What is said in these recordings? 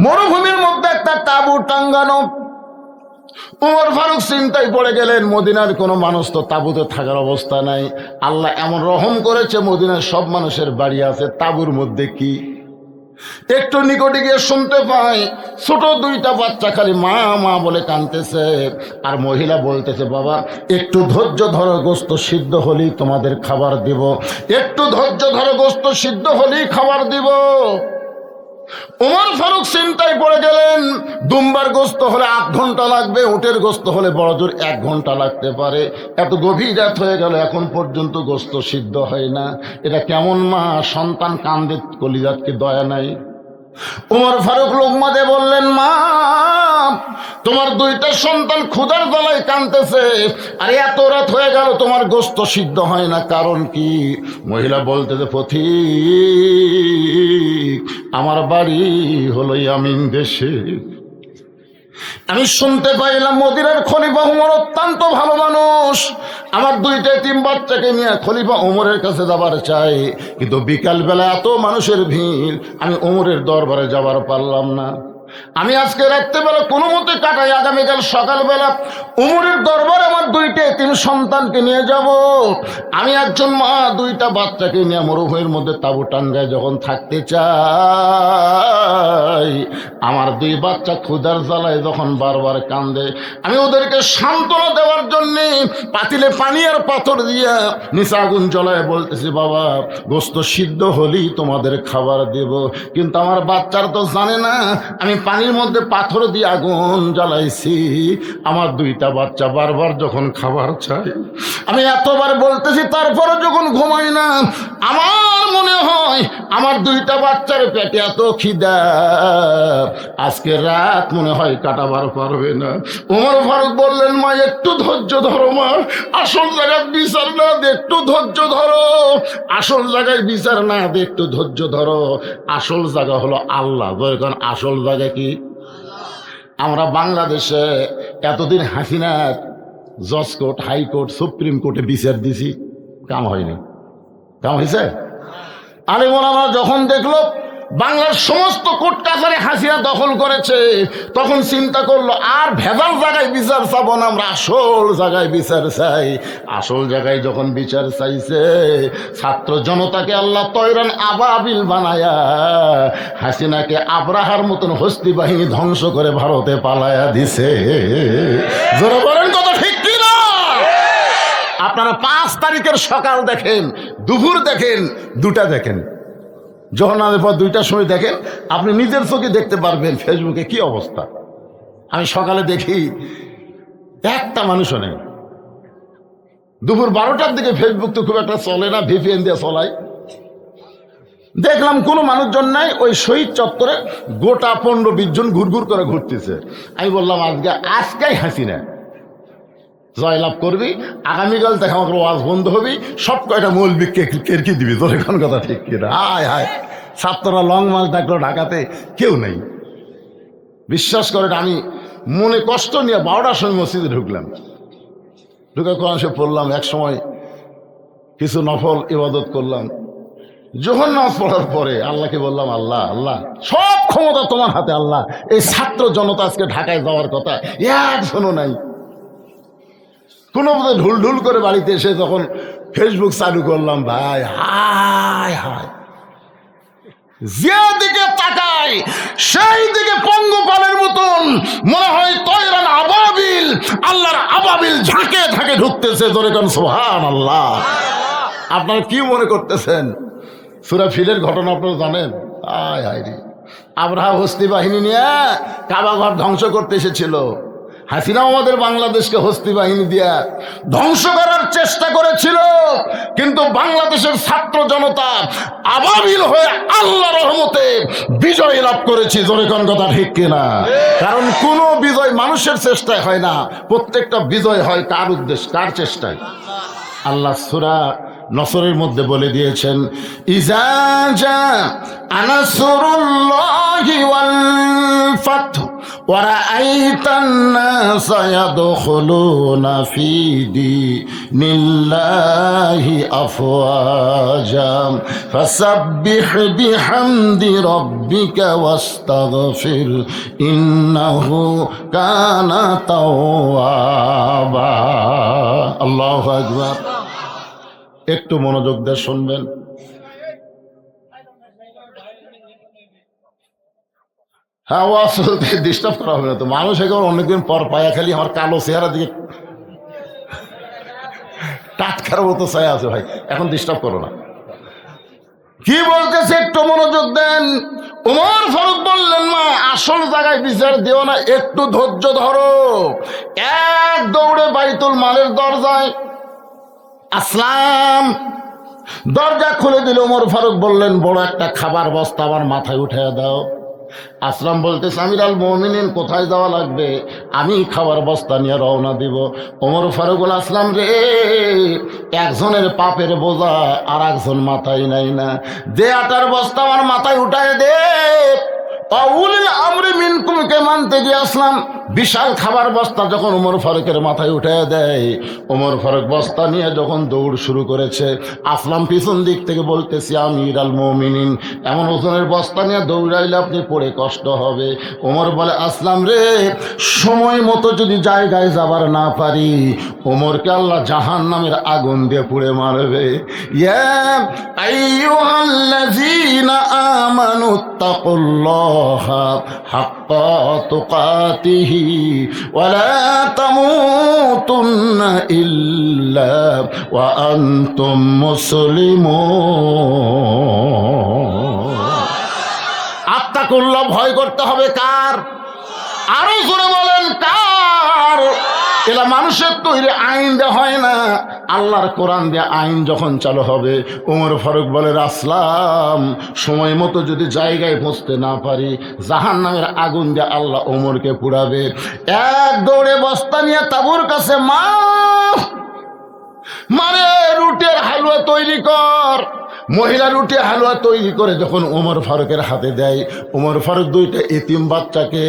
মরুভূমির মধ্যে একটা তাঁবু টাঙ্গানো। উমর ফারুক চিন্তায় পড়ে গেলেন, মদিনার কোনো মানুষ তো তাঁবুতে থাকার অবস্থা নাই। আল্লাহ এমন রহম করেছে, মদিনার সব মানুষের বাড়ি আছে, তাঁবুর মধ্যে কি? একটু নিকটে গিয়ে শুনতে পাই ছোট দুইটা বাচ্চা খালি মা মা বলে কাঁদতেছে, আর মহিলা বলতেছে, বাবা একটু ধৈর্য ধরো, গোস্ত সিদ্ধ হলেই তোমাদের খাবার দিব, একটু ধৈর্য ধরো, গোস্ত সিদ্ধ হলেই খাবার দিব। উমর ফারুক চিন্তায় পড়ে গেলেন, দুম্বার গোস্ত হলে 8 ঘন্টা লাগবে, উটের গোস্ত হলে বড় জোর 1 ঘন্টা লাগতে পারে। এত গভীর রাত হয়ে গেল, এখন পর্যন্ত গোস্ত সিদ্ধ হয় না। এটা কেমন মা? সন্তান কান্দে, কলিজাতকে দয়া নাই। উমর ফারুক লোকমা দিয়ে বললেন, মা তোমার 2টা সন্তান ক্ষুধার জ্বালায় কাঁদতেছে, আর এত রাত হয়ে গেল তোমার গোস্ত সিদ্ধ হয় না, কারণ কি? মহিলা বলতেছে, পথিক আমার বাড়ি হলো ইয়ামিন দেশে। আমি শুনতে পাইলাম মদিনার খলিফা উমর অত্যন্ত ভালো মানুষ, আমার 2টা এতিম বাচ্চাকে নিয়ে খলিফা উমরের কাছে যাবার চাই, কিন্তু বিকালবেলা এত মানুষের ভিড়, আমি উমরের দরবারে যাবার পারলাম না। আমি আজকে রাত্রেবেলা কোনো মতে কাটাই, আগামীকাল সকালবেলা উমরের দরবারে আমার 2টা এতিম সন্তানকে নিয়ে যাব। আমি একজন মা 2টা বাচ্চাকে নিয়ে মরুভূমির মধ্যে তাঁবু টাঙ্গায় যখন থাকতে চাই, আমার 2 বাচ্চা ক্ষুধার জ্বালায় যখন বারবার কান্দে, আমি ওদেরকে সান্ত্বনা দেওয়ার জন্যে পাতিলে পানি আর পাথর দিয়া নিচে আগুন জ্বলায় বলতেছি, বাবা গোস্ত সিদ্ধ হলেই তোমাদের খাবার দেব। কিন্তু আমার বাচ্চারা তো জানে না আমি পানির মধ্যে পাথর দিয়ে আগুন জ্বালাইছি। আমার 2টা বাচ্চা বারবার যখন খাবার চায়, আমি এতবার বলতেছি, তারপরে যখন ঘুমাই না, আমার মনে হয় আমার 2টা বাচ্চার পেটে এত খিদা, আজকে রাত মনে হয় কাটাবার পারবে না। উমর ফারুক বললেন, মা একটু ধৈর্য ধরো, মা আসল জায়গায় বিচার না দে, একটু ধৈর্য ধরো, আসল জায়গায় বিচার না দে, একটু ধৈর্য ধরো। আসল জায়গা হলো আল্লাহ। কারণ আসল জায়গা কি? আমরা বাংলাদেশে এতদিন হাসিনা জজ কোর্ট, হাইকোর্ট, সুপ্রিম কোর্টে বিচার দিছি, কাম হয়নি। কাম হয়েছে? আলিম ওলামা যখন দেখলো বাংলার সমস্ত কোর্ট কাছারি হাসিনা দখল করেছে, তখন চিন্তা করলো আর ভেজাল জায়গায় বিচার চাবো না, আমরা আসল জায়গায় বিচার চাই। আসল জায়গায় যখন বিচার চাইছে, ছাত্র জনতাকে আল্লাহ তয়রান আবাবিল বানায়া হাসিনাকে আব্রাহার মতন হস্তি বাহিনী ধ্বংস করে ভারতে পালায়া দিছে। জোরে বলেন কথা ঠিক কি না? আপনারা 5 তারিখের সকাল দেখেন, দুপুর দেখেন, 2টা দেখেন, যখন আমাদের পর 2টার সময় দেখেন, আপনি নিজের চোখে দেখতে পারবেন ফেসবুকে কি অবস্থা। আমি সকালে দেখি একটা মানুষও নেই, দুপুর 12টার দিকে ফেসবুক তো খুব একটা চলে না, ভিপিএন দিয়ে চলাই, দেখলাম কোনো মানুষজন নাই। ওই শহীদ চত্বরে গোটা 15-20 জন ঘুরঘুর করে ঘুরতেছে। আমি বললাম, আজকেই হাসিনা জয়লাভ করবি, আগামীকাল থেকে আমাকে ওয়াজ বন্ধ হবি, সব কয়টা মৌলবি কেরকি দিবি। তোর এখন কথা ঠিক কিনা? হায় হায়, ছাত্ররা লং মার্চ ডাকলো, ঢাকাতে কেউ নেই। বিশ্বাস করেন, আমি মনে কষ্ট নিয়ে 12টার সময় মসজিদে ঢুকলাম, ঢুকে কোরআন শরীফ পড়লাম, এক সময় কিছু নফল ইবাদত করলাম। যখন নামাজ পড়ার পরে আল্লাহকে বললাম, আল্লাহ আল্লাহ সব ক্ষমতা তোমার হাতে, আল্লাহ এই ছাত্র জনতা আজকে ঢাকায় যাওয়ার কথা একজনও নাই। কোনো মতো ঢুল ঢুল করে বাড়িতে এসে যখন ফেসবুক চালু করলাম, ভাই হায় হায়, যেদিকে তাকাই সেই দিকে পঙ্গপালের মতন মনে হয় তয়রান আবাবিল, আল্লাহর আবাবিল ঝাঁকে ঝাঁকে ঢুকতেছে। ধরে কোন সুবহানাল্লাহ। আপনারা কি মনে করতেছেন? সূরা ফিলের ঘটনা আপনারা জানেন? আয় হায় রে, আব্রাহা হস্তি বাহিনী নিয়ে কাবা ঘর ধ্বংস করতে এসেছিল। হাসিনাও আমাদের বাংলাদেশকে হস্তি বাহিনী দিয়া ধ্বংস করার চেষ্টা করেছিল, কিন্তু বাংলাদেশের ছাত্র জনতা আবাবিল হয়ে আল্লাহ রহমতে বিজয় লাভ করেছি। জোরে কোন কথা ঠিক কিনা? কারণ কোন বিজয় মানুষের চেষ্টায় হয় না, প্রত্যেকটা বিজয় হয় কার উদ্দেশ্য, কার চেষ্টায়? আল্লাহ সূরা নসরের মধ্যে বলে দিয়েছেন, ইজা জা নাসরুল্লাহি ওয়াল ফাতহু وَرَأَيْتَ النَّاسَ يَدْخُلُونَ فِي دِينِ اللَّهِ أَفْوَاجًا فَسَبِّحْ بِحَمْدِ رَبِّكَ وَاسْتَغْفِرْ إِنَّهُ كَانَ توابا। আল্লাহু আকবার। একটু মনোযোগ দিয়ে শুনবেন। হ্যাঁ, ওয়াজ ডিস্টার্ব করা হবে না তো। মানুষ এখন অনেকদিন পর পায়া খালি আমার কালো চেহারা দিকে টাটকার মতো ছায়া আছে ভাই, এখন ডিস্টার্ব করো না। কি বলতেছে একটু মনোযোগ দেন। ওমর ফারুক বললেন, মা আসল জায়গায় বিচার দিও না, একটু ধৈর্য ধরো। এক দৌড়ে বাইতুল মালের দরজায় আসলাম, দরজা খুলে দিল। ওমর ফারুক বললেন, বড় একটা খাবার বস্তা আমার মাথায় উঠাইয়া দাও। আসলাম বলতেছে, আমির আল মুমিনিন কোথায় যাওয়া লাগবে? আমি খাবার বস্তা নিয়ে রওনা দিব। ওমর ফারুকুল আসলাম রে, একজনের পাপের বোঝা আর একজন মাথায় নাই না, যে আটার বস্তা আমার মাথায় উঠায় দে। উলিল আমরি মিনকুমকে মানতে গিয়ে আসলাম, বিশাল খাবার বস্তা যখন ওমর ফারুকের মাথায় উঠে দেয়, ওমর ফারুক বস্তা নিয়ে যখন দৌড় শুরু করেছে, আসলাম পিছন দিক থেকে বলতেছি, আমির আল মুমিনিন এমন ওজনের বস্তা নিয়ে দৌড়াইলে আপনি পড়ে কষ্ট হবে। ওমর বলে, আসলাম রে, সময় মতো যদি জায়গায় যাবার না পারি, ওমরকে আল্লাহ জাহান্নামের আগুন দিয়ে পুড়ে মারবে। ইয়া আইয়ুহাল্লাযীনা আমানুত্তাকুল্লাহা হাক্কা তুকাতিহি ওয়া লা তামুতুন্না ইল্লা ওয়া আনতুম মুসলিমুন। আত্তাকুল্লাহ, ভয় করতে হবে কার? আরো জোরে বলেন কার? এলা মানুষের তৈরি আইন দেওয়া হয় না, আল্লাহর কোরআন দিয়ে আইন যখন চালু হবে। ওমর ফারুক বলে, আসলাম সময় মতো যদি জায়গায় পৌঁছতে না পারি, জাহান্নামের আগুন দিয়ে আল্লাহ ওমরকে পুড়াবে। এক দৌড়ে বস্তা নিয়ে তাবুর কাছে, মা মারে রুটের হালুয়া তৈরি কর। মহিলা রুটি হালুয়া তৈরি করে যখন ওমর ফারুকের হাতে দেয়, ওমর ফারুক দুইটা এতিম বাচ্চাকে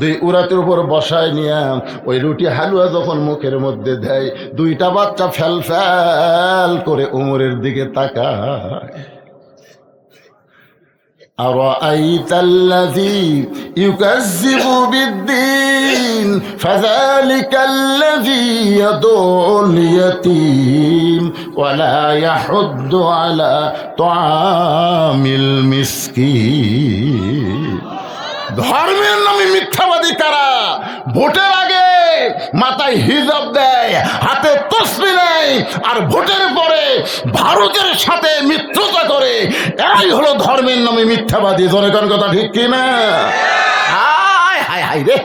দুই উরাতের উপর বসায় নিয়ে ওই রুটি হালুয়া যখন মুখের মধ্যে দেয়, দুইটা বাচ্চা ফ্যাল ফ্যাল করে ওমরের দিকে তাকায়। أرأيت الذي يكذب بالدين فذلك الذي يدعو اليتيم ولا يحض على طعام المسكين। ধর্মের নামে মিথ্যাবাদী কারা? ভোটের আগে মাথায় হিজাব দেয়, হাতে তসবি নেয়, আর ভোটের পরে ভারতের সাথে মিত্রতা করে। এই হলো ধর্মের নামে মিথ্যাবাদী। জনগণ কথা ঠিক কিনা? হায় হায় হায় রে,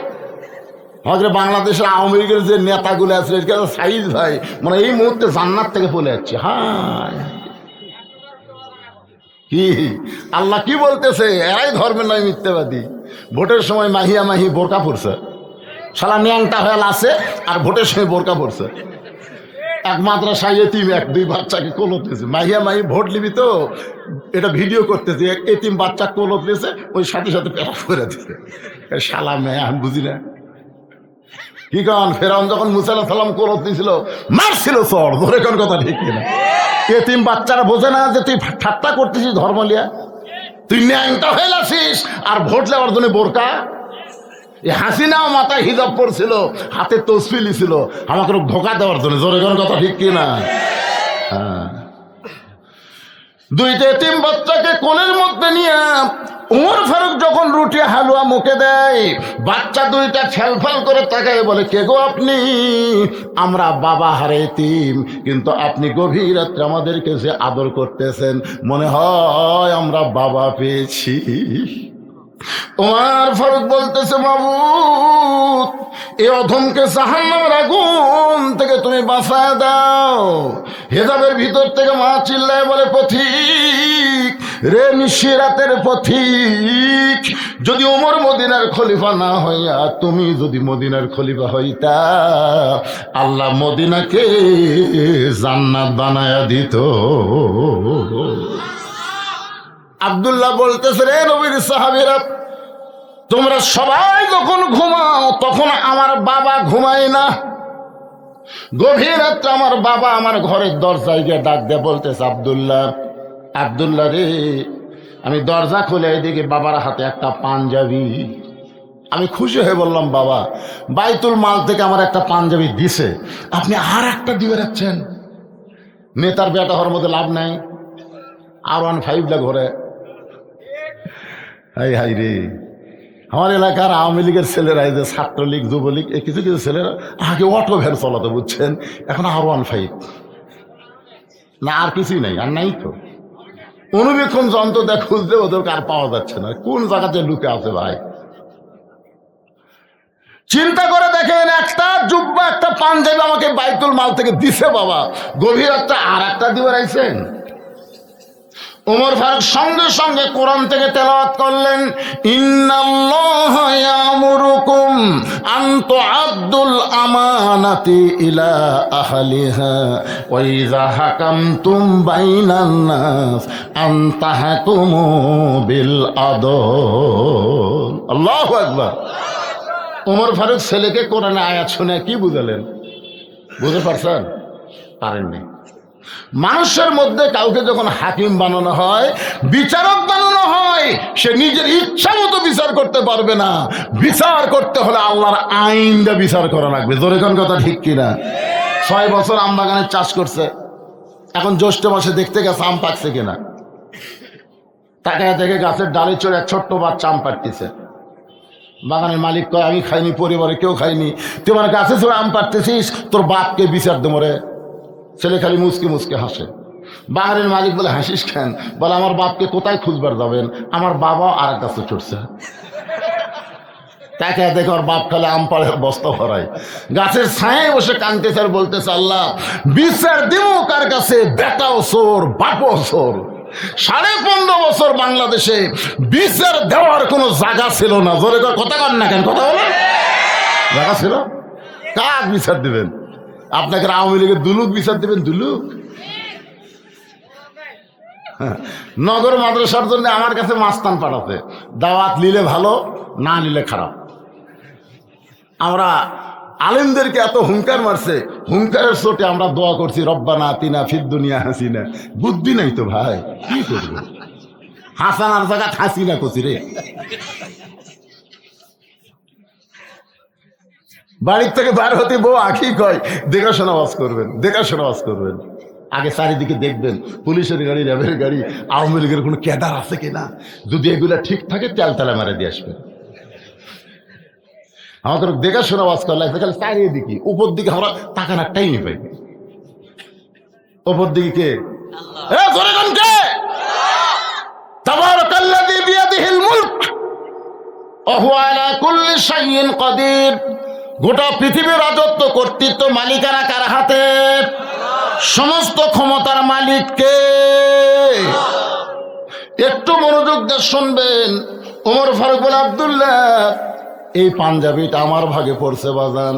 আমাদের বাংলাদেশের আওয়ামী লীগের যে নেতাগুলো আছে, সাইজ ভাই মানে এই মুহূর্তে জান্নাত থেকে বলে যাচ্ছে। হায়, কি আল্লাহ কি বলতেছে? এরাই ধর্মের নয় মিথ্যাবাদী। ভোটের সময় মাহিয়া মাহি বোরকা পড়ছে, শালা ন্যাংটা হয়ে আছে, আর ভোটের সময় বোরকা পড়ছে। এক মাদ্রাসায় এতিম এক দুই বাচ্চাকে কোলত দিয়েছে, মাহিয়া মাহি ভোট লিবি তো এটা ভিডিও করতেছে, এক এতিম বাচ্চা কোলত দিয়েছে, ওই সাথে সাথে পেরা করে দিচ্ছে। শালা মেয়ে আমি বুঝি না কি কারণ। ফেরাউন যখন মুসা আলাইহিস সালাম কোলত দিয়েছিল, মারছিল চড়। ধরে কোন কথা ঠিক কিনা? এতিম বাচ্চারা বোঝে না যে তুই ঠাট্টা করতেছিস ধর্ম লিয়া, তুই ন্যাংটা হয়ে আসিস, আর ভোট নেওয়ার জন্য বোরকা। হাসিনাও মাথায় হিজাব পড়ছিল, হাতে তসবিলি ছিল, আমাকে ধোকা দেওয়ার জন্য। জোরে কোন কথা ঠিক কিনা? হ্যাঁ, দুইটা এতিম বাচ্চাকে কোলের মধ্যে নিয়ে ওমর ফারুক যখন রুটি হালুয়া মুখে দেয়, বাচ্চা দুইটা ফেলফাল করে তাকায়, বলে, কে গো আপনি? আমরা বাবা হারে এতিম, কিন্তু আপনি গভীর রাত্রে আমাদেরকে যে আদর করতেছেন, মনে হয় আমরা বাবা পেয়েছি। ওমর ফারুক বলতেছে, মাবুদ, এই অধমকে জাহান্নামের আগুন থেকে তুমি বাঁচায় দাও। হেজাবের ভিতর থেকে মা চিল্লায় বলে, পথিক রে, নিশিরাতের পথিক, যদি ওমর মদিনার খলিফা না হইয়া তুমি যদি মদিনার খলিফা হইতা, আল্লাহ মদিনাকে জান্নাত বানায়া দিত। আব্দুল্লাহ বলতেছে, রে নবীর সাহাবীরা, তোমরা সবাই যখন ঘুমাও তখন আমার বাবা ঘুমায় না। গভীর রাত্রে আমার বাবা আমার ঘরের দরজায় গিয়ে ডাক দিয়ে বলতেছে, আব্দুল্লাহ, আব্দুল্লাহ রে। আমি দরজা খুলে এদিকে বাবার হাতে একটা পাঞ্জাবি। আমি খুশি হয়ে বললাম, বাবা বাইতুল মাল থেকে আমার একটা পাঞ্জাবি দিছে, আপনি আর একটা দিয়ে রাখছেন। নেতার বেটা হওয়ার মধ্যে লাভ নাই, R15 ঘরে। হাই হাই রে, আমার এলাকার আওয়ামী লীগের ছেলেরা, এই যে ছাত্রলীগ যুবলীগ, এই কিছু কিছু ছেলেরা আগে অটো ভ্যান চলাতে, বুঝছেন, এখন R15 না, আর কিছুই নাই, আর নাই তো। অনুবীক্ষণ যন্ত্র দেখ খুঁজলে ওদেরকে আর পাওয়া যাচ্ছে না, কোন জায়গাতে লুকে আছে ভাই। চিন্তা করে দেখেন, একটা জুব্বা একটা পাঞ্জাবি আমাকে বাইতুল মাল থেকে দিছে বাবা, গভীর একটা আর একটা দিয়ে রাখছেন। ওমর ফারুক সঙ্গে সঙ্গে কোরআন থেকে তেলাওয়াত করলেন, ইন্নাল্লাহা ইয়ামুরুকুম আন তুআদ্দুল আমানাতি ইলা আহলিহা ওয়া ইযা হাকামতুম বাইনান নাস আন তাহকুমু বিল আদল। আল্লাহু আকবার। ওমর ফারুক ছেলেকে কোরআনে আয়াত শুনে কি বুঝালেন? বুঝতে পারছেন? পারেননি। মানুষের মধ্যে কাউকে যখন হাকিম বানানো হয়, বিচারক বানানো হয়, সে নিজের ইচ্ছা মতো বিচার করতে পারবে না। বিচার করতে হলে আল্লাহর আইনটা বিচার করা লাগবে। জোরে কোন কথা, ঠিক কিনা? 6 বছর আম বাগানের চাষ করছে, এখন জ্যৈষ্ঠ মাসে দেখতে গেছে আম পাকছে কিনা। তাকায় দেখে গাছের ডালে চড়ে এক ছোট্ট বাচ্চা আম পাড়তেছে। বাগানের মালিক কয়, আমি খাইনি, পরিবারে কেউ খাইনি, তোমার গাছে চড়ে আম পাড়তেছিস, তোর বাপকে বিচার দেবো রে। ছেলে খালি মুচকে মুচকে হাসে। বাগানের মালিক বলে, হাসিস কেন? বলে, আমার বাপকে কোথায় খুঁজবার যাবেন, আমার বাবা আর এক গাছে চড়ছে। তাকে দেখে ওর বাপ খালে আম পাড়ে বস্তা ভরায়, গাছের ছায়ে বসে কাঁদতেছে আর বলতেছে, আল্লাহ বিচার দিব কার কাছে? বেটাও চোর, বাপও চোর। 15.5 বছর বাংলাদেশে বিচার দেওয়ার কোনো জায়গা ছিল না। জোরে কথা কন না কেন? কথা বলেন, জায়গা ছিল? কার বিচার দিবেন? আপনাকে আওয়ামী লীগের দুলুক বিচার দেবেন? দুলুক নগর মাদ্রাসার জন্য আমার কাছে মাস্তান পাঠাতে, দাওয়াত নিলে ভালো, না নিলে খারাপ। আমরা আলেমদেরকে এত হুঙ্কার মারছে, হুঙ্কারের চোটে আমরা দোয়া করছি, রব্বানা আতিনা ফিদ দুনিয়া হাসিনা। বুদ্ধি নাই তো ভাই, কি করবো? হাসানার জায়গা হাসিনা করছি রে। বাড়ির থেকে বার হতে বউ আঁকি কয়, দেখাশোনা ওয়াজ করবেন, দেখাশোনা ওয়াজ করবেন। আগে চারিদিকে দেখবেন পুলিশের গাড়ি, র্যাবের গাড়ি, আওয়ামী লীগের কোনো ক্যাডার আছে কিনা। যদি এগুলা ঠিক থাকে, তেল তেলা মারে দিয়ে আসবেন। আমাদের দেখাশোনা ওয়াজ করা লাগছে, খালি চারিদিকে। উপর দিকে আমরা তাকানোর টাইমই পাই। উপর দিকে কে? তাবারাকাল্লাযী বিয়াদিহিল মুলক ওয়া হুয়া আলা কুল্লি শাইইন কাদির। গোটা পৃথিবীর রাজত্ব, কর্তৃত্ব, মালিকানা কার হাতে? সমস্ত ক্ষমতার মালিক কে? একটু মনোযোগ দিয়ে শুনবেন। ওমর ফারুক বলে, আব্দুল্লাহ, এই পাঞ্জাবিটা আমার ভাগে পড়ছে বাজান,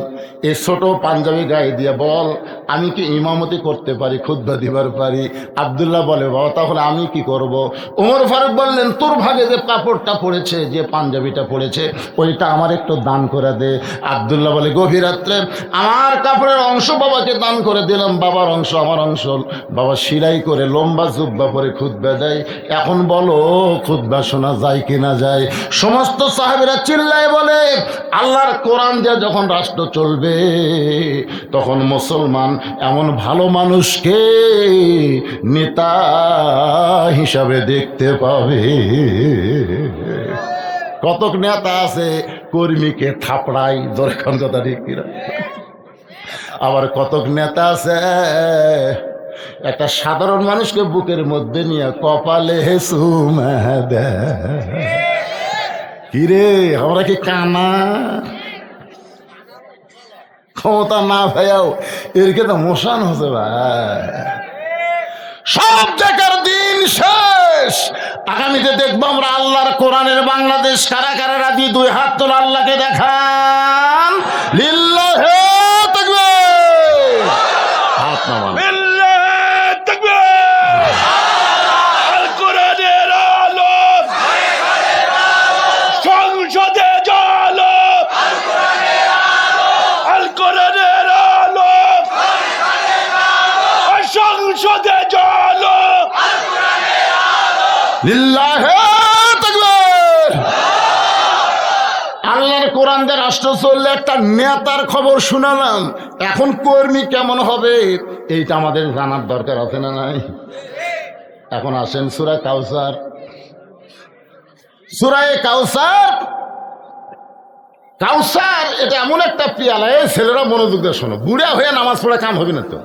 এই ছোট পাঞ্জাবি গায়ে দিয়ে বল, আমি কি ইমামতি করতে পারি, খুতবা দিবার পারি? আব্দুল্লাহ বলে, বাবা তাহলে আমি কি করব? ওমর ফারুক বললেন, তোর ভাগে যে কাপড়টা পড়েছে, যে পাঞ্জাবিটা পড়েছে, ওইটা আমার একটু দান করে দে। আব্দুল্লাহ বলে, গভীর রাত্রে আমার কাপড়ের অংশ বাবাকে দান করে দিলাম, বাবার অংশ আমার অংশ। বাবা সিলাই করে লম্বা জুব্বা পরে খুতবা দেয়। এখন বলো, খুতবা শোনা যায় কিনা যায়? সমস্ত সাহাবীরা চিল্লায় বলে, আল্লাহর কোরআন দিয়ে যখন রাষ্ট্র চলবে, তখন মুসলমান এমন ভালো মানুষকে নেতা হিসাবে দেখতে পাবে। কতক নেতা আছে কর্মীকে থাপড়ায়, দরকার কথা ঠিক কিনা? আবার কতক নেতা আছে একটা সাধারণ মানুষকে বুকের মধ্যে নিয়ে কপালে চুমা দেয়। কিরে, আমরা কি কানা? ক্ষমতা না ভাইয়াও এরকে তো মোশান হচ্ছে ভাই। সব জায়গার দিন শেষ। আগামীতে দেখবো আমরা আল্লাহর কোরআনের বাংলাদেশ। কারা কারা রাজি? 2 হাত তোলা, আল্লাহকে দেখান। লিল্লাহি তাকবীর। হাত নামান। লিল্লাহি তাকবীর। আল কোরআনের আলো সংসদে লিল্লাহে তাকবীর। আল্লাহর কোরআন দিয়ে রাষ্ট্র চললে একটা নেতার খবর শুনালাম, এখন কর্মী কেমন হবে এইটা আমাদের জানার দরকার আছে না নাই? এখন আসেন সূরা কাউসার। সূরা কাউসার, কাউসার এটা এমন একটা পিয়ালা, এই ছেলেরা মনোযোগ দিয়ে শোনো, বুড়া হয়ে নামাজ পড়া কাম হবে না তো।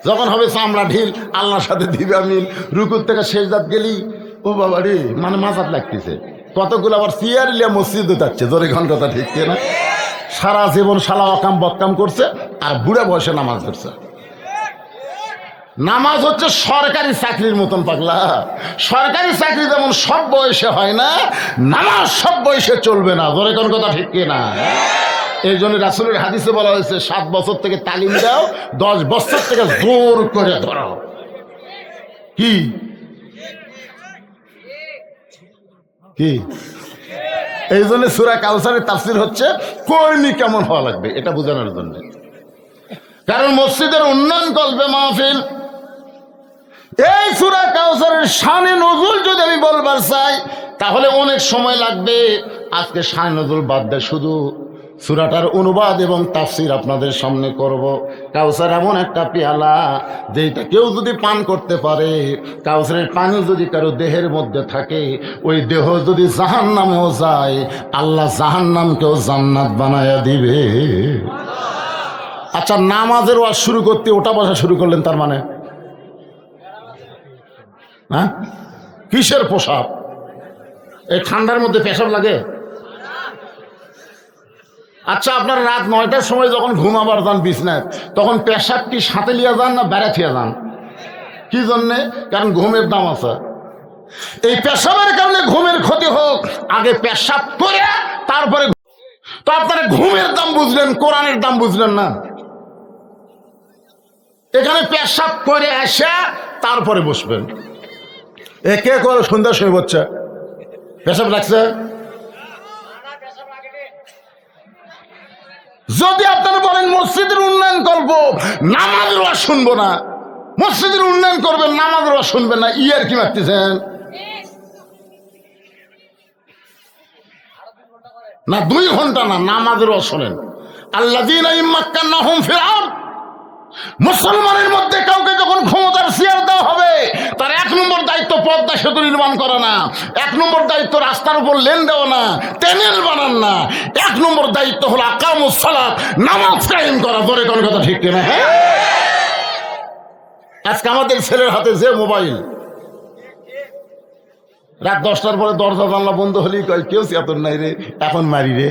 যখন হবে চামড়া ঢিল, আল্লাহর সাথে দিবা মিল, রুকুর থেকে সেজদাত গেলি, ও বাবা রে, মানে মাথাত লাগতেছে। কতগুলো আবার চেয়ার লিয়া মসজিদে যাচ্ছে, জোরে ঘন কথা ঠিক না? সারা জীবন শালা অকাম বদকাম করছে আর বুড়া বয়সে নামাজ পড়ছে। নামাজ হচ্ছে সরকারি চাকরির মতন পাগলা। সরকারি চাকরি যেমন সব বয়সে হয় না, নামাজ সব বয়সে চলবে না, জোরে কোন কথা ঠিক না? এই জন্য রাসূলের হাদিসে বলা হয়েছে 7 বছর থেকে তালিম দাও, 10 বছর থেকে জোর করে ধরো। কি কি এই জন্য সূরা কাউসারের তাফসীর হচ্ছে কর্মী কেমন হওয়া লাগবে এটা বোঝানোর জন্য। কারণ মসজিদের উন্নয়ন করবে মাহফিল। এই সূরা কাউসারের শানে নজুল যদি আমি বলবার চাই তাহলে অনেক সময় লাগবে। আজকে শানে নজুল বাদ দেয়, শুধু সূরাটার অনুবাদ এবং তাফসীর আপনাদের সামনে করব। কাউসার এমন একটা পেয়ালা যেটা কেউ যদি পান করতে পারে, কাউসারের পানি যদি কারো দেহের মধ্যে থাকে, ওই দেহ যদি জাহান্নামেও যায়, আল্লাহ জাহান্নামকেও জান্নাত বানায়া দিবে। আচ্ছা, নামাজের ওয়াজ শুরু করতে ওটা বসা শুরু করলেন, তার মানে হ্যাঁ কিসের পোশাক? এই ঠান্ডার মধ্যে পেশাব লাগে? আচ্ছা, আপনার রাত 9টার সময় যখন ঘুমাবার যান বিছনায়, তখন পেশাব কি সাথে লিয়া যান না বেড়া থিয়া যান? কি জন্যে? কারণ ঘুমের দাম আছে। এই পেশাবের কারণে ঘুমের ক্ষতি হোক, আগে পেশাব করে তারপরে। তো আপনারা ঘুমের দাম বুঝলেন, কোরআনের দাম বুঝলেন না। এখানে পেশাব করে আসে তারপরে বসবেন। এ কে করে সন্ধ্যার সময় বসছে? পেশাব লাগছে? যদি আপনারা বলেন মসজিদের উন্নয়ন করবো, নামাজের ওয়াজ শুনবো না, মসজিদের উন্নয়ন করবেন, নামাজের ওয়াজ শুনবেন না, ইয়ার কি মারতেছেন? না 2 ঘন্টা না, নামাজের ওয়াজ শোনেন। আল্লাযীনা ইম্মাক্কানাহুম ফিল আরদ, মুসলমানের মধ্যে কাউকে যখন ক্ষমতার চেয়ার দেওয়া হবে, তার 1 নম্বর দায়িত্ব পদ্মা সেতু নির্মাণ করা না, 1 নম্বর দায়িত্ব রাস্তার উপর লেন দেওয়া না, ট্যানেল বানান না, 1 নম্বর দায়িত্ব হলো আকামুস সালাত, নামাজ কায়েম করা। জোরে কোন কথা ঠিক কিনা? হ্যাঁ, আজকে আমাদের ছেলের হাতে যে মোবাইল, রাত 10টার পরে দরজা জানলা বন্ধ হলেই কয় কেউ চেতন নাই রে, এখন মারি রে।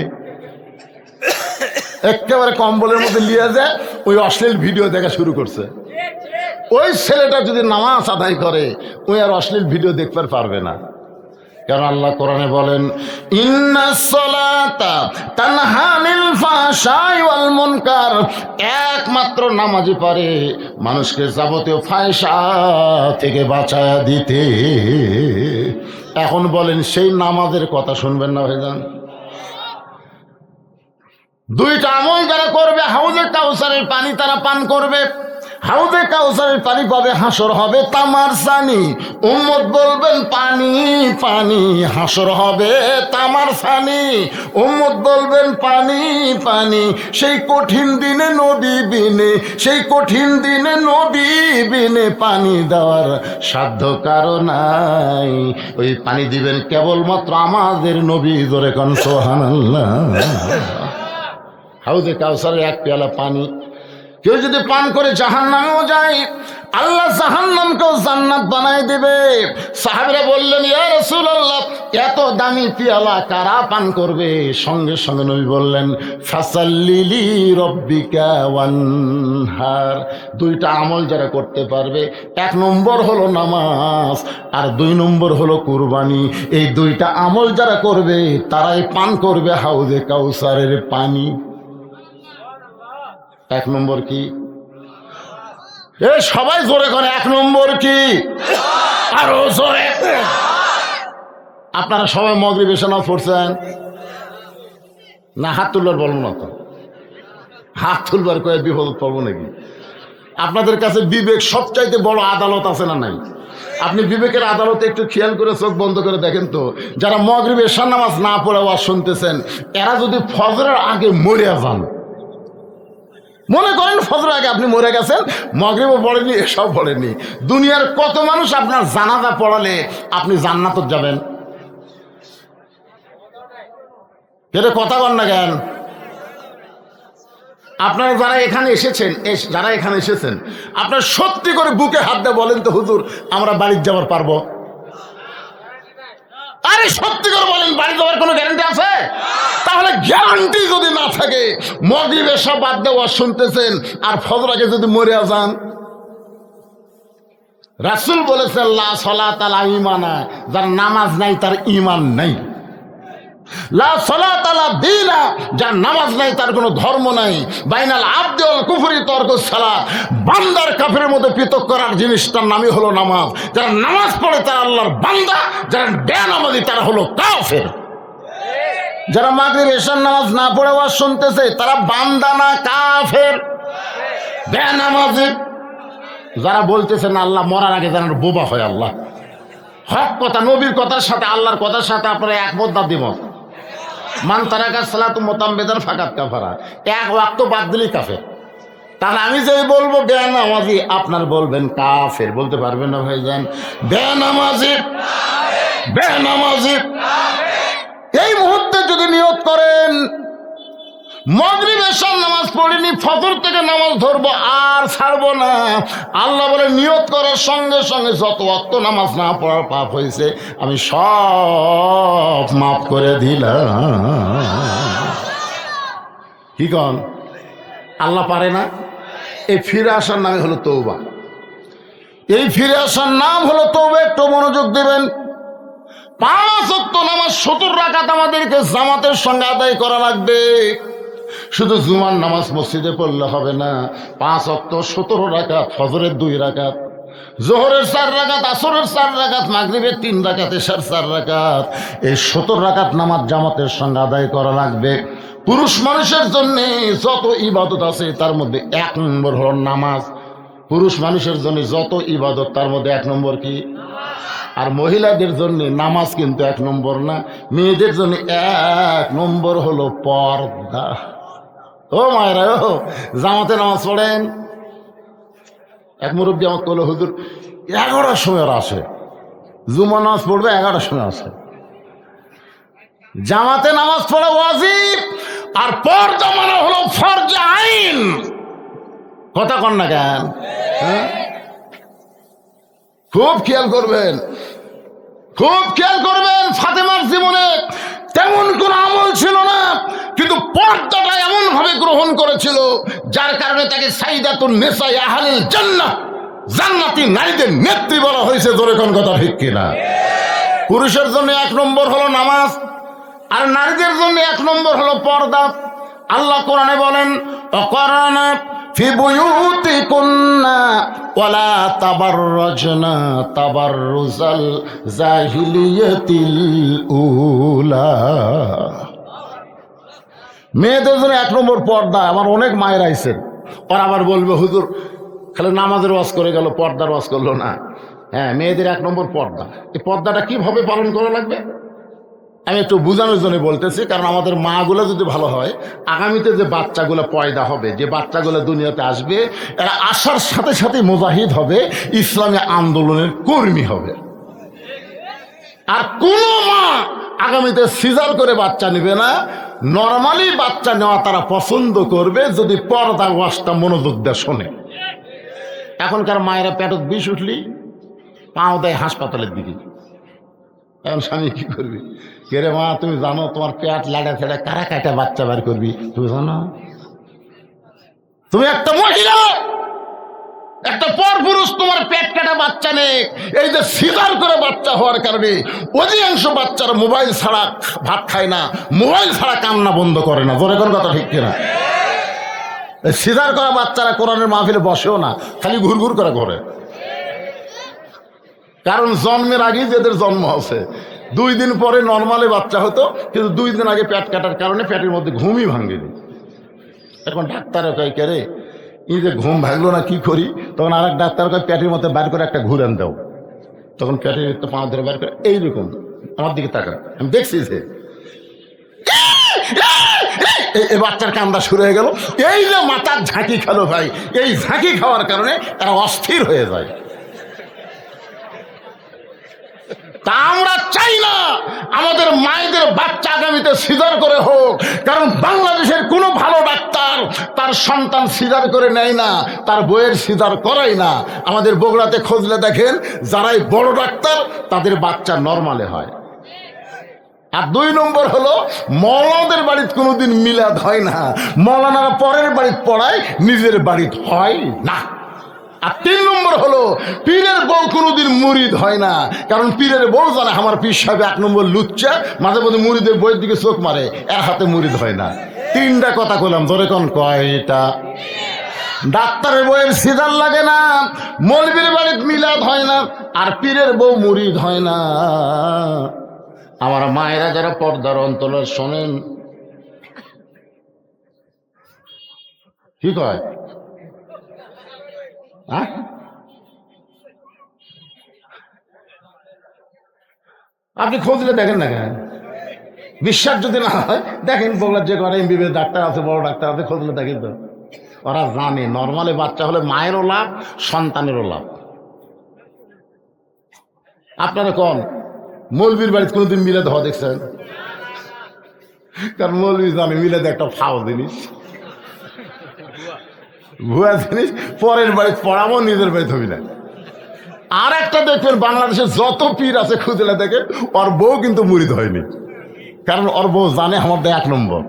একেবারে কম্বলের মধ্যে লিয়ে যায়, ওই অশ্লীল ভিডিও দেখা শুরু করছে। ওই ছেলেটা যদি নামাজ আদায় করে, ওই আর অশ্লীল ভিডিও দেখতে পারবে না। কারণ আল্লাহ কোরআনে বলেন, ইন্নাস সালাতা তানহা আনিল ফাহশাই ওয়াল মুনকার, একমাত্র নামাজই পারে মানুষকে যাবতীয় ফাহিশা থেকে বাঁচায়া দিতে। এখন বলেন, সেই নামাজের কথা শুনবেন না ভাইজান? 2টা আমল যারা করবে, হাউজে কাউসারের পানি তারা পান করবে, হাউজে কাউসারের পানি পাবে, হাসর হবে তামার সানি। উম্মত বলবেন পানি পানি, হাসর হবে তামার সানি। উম্মত বলবেন পানি পানি, সেই কঠিন দিনে নবী বিনে, সেই কঠিন দিনে নবী বিনে পানি দেওয়ার সাধ্য কারো নাই। ওই পানি দিবেন কেবলমাত্র আমাদের নবী। জোরে কোন সুবহানাল্লাহ। হাউজে কাউসারের 1 পেয়ালা পানি কেউ যদি পান করে জাহান্নামেও যায়, আল্লাহ জাহান্নামকেও জান্নাত বানায় দেবে। সাহাবীরা বললেন, ইয়া রাসূলুল্লাহ, এত দামি পেয়ালা কারা পান করবে? সঙ্গে সঙ্গে নবী বললেন, ফাসাল্লিলি রব্বিকা ওয়ানহার। 2টা আমল যারা করতে পারবে, 1 নম্বর হলো নামাজ আর 2 নম্বর হলো কুরবানি। এই 2টা আমল যারা করবে তারাই পান করবে হাউজে কাউসারের পানি। 1 নম্বর কি? এ সবাই জোরে করে, 1 নম্বর কি? আরো জোরে। আপনারা সবাই মাগরিব এশা নামাজ পড়ছেন না? হাত তুলবার বলবো না তো, হাত তুলবার কয়ে বিপদ পড়বো নাকি? আপনাদের কাছে বিবেক সবচাইতে বড় আদালত আছে না নাই? আপনি বিবেকের আদালতে একটু খেয়াল করে চোখ বন্ধ করে দেখেন তো, যারা মাগরিব এশার নামাজ না পড়ে ওয়াজ শুনতেছেন, এরা যদি ফজরের আগে মরে যান, মনে করেন ফজরের আগে আপনি মরে গেছেন, মাগরিবও পড়েনি এসব পড়েনি, দুনিয়ার কত মানুষ আপনার জানাজা পড়ালে আপনি জান্নাতে যাবেন? এটা কথা বল না কেন? আপনারা যারা এখানে এসেছেন আপনারা সত্যি করে বুকে হাত দিয়ে বলেন তো, হুজুর আমরা বাড়ি যাবার পারবো? আরে সত্যি করে বলেন, বাড়ি যাওয়ার কোনো গ্যারান্টি আছে? তাহলে গ্যারান্টি যদি না থাকে, মাগরিব এশা বাদ দিয়ে ওয়াজ শুনতেছেন আর ফজর আগে যদি মরে যান, রাসূল বলেছেন লা সালাতা লা ঈমানা, যার নামাজ নাই তার ঈমান নাই। লা সালাতা লা দীনা, যার নামাজ নাই তার কোনো ধর্ম নাই। বাইনাল আবদি ওয়াল কুফরি তারকুস সালাত, বান্দার কাফেরের মধ্যে পৃথক করার জিনিসটার নামই হলো নামাজ। যারা নামাজ পড়ে তারা আল্লাহর বান্দা, যারা বেনামাজি তারা হলো কাফের। যারা মাগরিব এশার নামাজ না পড়ে ওয়াজ শুনতেছে তারা বান্দা না কাফের, বেনামাজি। যারা বলতেছেন আল্লাহ মরার আগে যেন বোবা হয়, আল্লাহ হক কথা নবীর কথার সাথে আল্লাহর কথার সাথে আপনারা একমত না দ্বিমত? মান তারাকা সালাতু মুতাম্মিদান ফাকাত কাফারা, এক ওয়াক্ত বাদ দিলেই কাফের। তাহলে আমি যে বলবো বেনামাজি, আপনার বলবেন কাফের, বলতে পারবেন না ভাইজান? বেনামাজি বেনামাজি এই মুহূর্তে যদি নিয়ত করেন মাগরিব এশার নামাজ পড়িনি, ফজর থেকে নামাজ ধরবো আর ছাড়বো না, আল্লাহ বলে নিয়ত করার সঙ্গে সঙ্গে যত ওয়াক্ত নামাজ না পড়ার পাপ হয়েছে আমি সব মাফ করে দিলাম। কি কন? আল্লাহ পারে না? এই ফিরে আসার নামে হলো তওবা। এই ফিরে আসার নাম হলো তওবা। একটু মনোযোগ দেবেন। 5 ওয়াক্ত নামাজ 70 রাকাত আমাদেরকে জামাতের সঙ্গে আদায় করা লাগবে। শুধু জুমার নামাজ মসজিদে পড়লে হবে না, 5 ওয়াক্ত 17 রাকাত, ফজরের 2 রাকাত, জোহরের 4 রাকাত, আসরের 4 রাকাত, মাগরিবের 3 রাকাত, এশার 4 রাকাত, এই 70 রাকাত নামাজ জামাতের সঙ্গে আদায় করা লাগবে। পুরুষ মানুষের জন্য যত ইবাদত আছে তার মধ্যে 1 নম্বর হলো নামাজ। পুরুষ মানুষের জন্য যত ইবাদত তার মধ্যে 1 নম্বর কি? আর মহিলাদের জন্য নামাজ কিন্তু 1 নম্বর না, মেয়েদের জন্য 1 নম্বর হলো পর্দা। ও মায়েরা, ও জামাতে নামাজ পড়েন। এক মুরব্বী আমাকে বললো, হুজুর 11টার সময় ওরা আসে, জুমা নামাজ পড়বে 11টার সময় আসে। জামাতে নামাজ পড়া ওয়াজিব, আর পর্দা মানে হলো ফরজে আইন। কথা কন না কেন? হ্যাঁ, খুব খেয়াল করবেন, খুব খেয়াল করবেন। ফাতেমার জীবনে তেমন কোন আমল ছিল না, কিন্তু পর্দাটা এমন ভাবে গ্রহণ করেছিল যার কারণে তাকে সাইয়্যিদাতুন নিসাই আহলিল জান্নাহ, জান্নাতি নারীদের নেত্রী বলা হয়েছে। জোরে কোন কথা ঠিক কিনা? পুরুষের জন্য 1 নম্বর হলো নামাজ, আর নারীদের জন্য 1 নম্বর হলো পর্দা। আল্লাহ কোরআনে বলেন, অকরানা ফি বুয়ুতিকুন্না ওয়ালা তাবাররাজনা তাবাররুজাল জাহিলিয়াতিল উলা। মেয়েদের জন্য 1 নম্বর পর্দা। আমার অনেক মায়ের আইছেন, ওরা আবার বলবে হুজুর খালি নামাজের ওয়াজ করে গেল, পর্দার ওয়াজ করলো না। হ্যাঁ, মেয়েদের 1 নম্বর পর্দা। এই পর্দাটা কিভাবে পালন করা লাগবে আমি একটু বোঝানোর জন্য বলতেছি, কারণ আমাদের মাগুলো যদি ভালো হয়, আগামীতে যে বাচ্চাগুলো পয়দা হবে, যে বাচ্চাগুলো দুনিয়াতে আসবে, এরা আসার সাথে সাথে মুজাহিদ হবে, ইসলামী আন্দোলনের কর্মী হবে। আর কোনো মা আগামীতে সিজার করে বাচ্চা নেবে না, নর্মালি বাচ্চা নেওয়া তারা পছন্দ করবে যদি পর্দা ওয়াজটা মনোযোগ দিয়ে শোনে। এখনকার মায়েরা পেটত বিষ উঠলি পাও দেয় হাসপাতালের দিকে। এখন স্বামী কি করবি? কে রে মা, তুমি জানো তোমার পেট লাড়া ছেড়ে কারা কাটা বাচ্চা বের করবি? তুমি জানো? তুমি একটা মহিলা, একটা পরপুরুষ, তোমার পেট কাটা বাচ্চা নেই। এই যে সিজার করে বাচ্চা হওয়ার কারণে অধিকাংশ বাচ্চারা মোবাইল ছাড়া ভাত খায় না, মোবাইল ছাড়া কান্না বন্ধ করে না। জোরে কোন কথা ঠিক কিনা? সিজার করা বাচ্চারা কোরআনের মাহফিলে বসেও না, খালি ঘুরঘুর করে ঘরে। কারণ জন্মের আগেই যাদের জন্ম আছে, 2 দিন পরে নর্মালে বাচ্চা হতো, কিন্তু 2 দিন আগে পেট কাটার কারণে পেটের মধ্যে ঘুমই ভাঙেনি। এখন ডাক্তার কয়, কে রে এই যে ঘুম ভাঙলো না কি করি? তখন আর এক ডাক্তার কয়, পেটের মধ্যে বাইর করে একটা ঘুরান দাও। তখন পেটের তো পা ধরে বার করে এইরকম আমার দিকে তাকান, আমি দেখছি যে এই বাচ্চার কান্দা শুরু হয়ে গেল। এই যে মাথার ঝাঁকি খেলো ভাই, এই ঝাঁকি খাওয়ার কারণে তারা অস্থির হয়ে যায়। তা আমরা চাই না আমাদের মায়েদের বাচ্চা আগামীতে সিজার করে হোক, কারণ বাংলাদেশের কোনো ভালো ডাক্তার তার সন্তান সিজার করে নেয় না, তার বইয়ের সিজার করাই না। আমাদের বগুড়াতে খুঁজলে দেখেন যারাই বড় ডাক্তার তাদের বাচ্চা নর্মালে হয়। আর 2 নম্বর হলো মৌলানাদের বাড়িতে কোনোদিন মিলাদ হয় না, মৌলানারা পরের বাড়িতে পড়ায়, নিজের বাড়িতে হয় না। আর 3 নম্বর হলো পীরের বউ কোনোদিন মুরিদ হয় না, কারণ পীরের বউ জানে আমার পীর সাহেব 1 নম্বর লুচ্চা, মাঝে মধ্যে মুরিদের বইয়ের দিকে চোখ মারে, এর হাতে মুরিদ হয় না। 3টা কথা কইলাম, ধরে কোন কয়টা? ডাক্তারের বইয়ের সিজার লাগে না, মৌলবীর বাড়িতে মিলাদ হয় না, আর পীরের বউ মুরিদ হয় না। আমার মায়েরা যারা পর্দার অন্তরে শোনেন, কি কয়? আপনি খুঁজলে দেখেন না কেন? বিশ্বাস যদি না হয় দেখেন, বগুড়ার যে কোনো এমবিবিএস ডাক্তার আছে, বড় ডাক্তার আছে, খুঁজলে দেখেন তো। ওরা জানে নর্মালি বাচ্চা হলে মায়েরও লাভ, সন্তানেরও লাভ। আপনারা কন মৌলবীর বাড়িতে কোনোদিন মিলাদ হওয়া দেখছেন? কারণ মৌলবী জানে মিলাদ একটা ফাও জিনিস, ভুয়া জিনিস, পরের বাড়িতে পড়াবো, নিজের বাড়িতে হবি না। আর একটা দেখবেন বাংলাদেশের যত পীর আছে খুঁজলে দেখেন ওর বউ কিন্তু মুরিদ হয়নি, কারণ ওর বউ জানে আমার 1 নম্বর।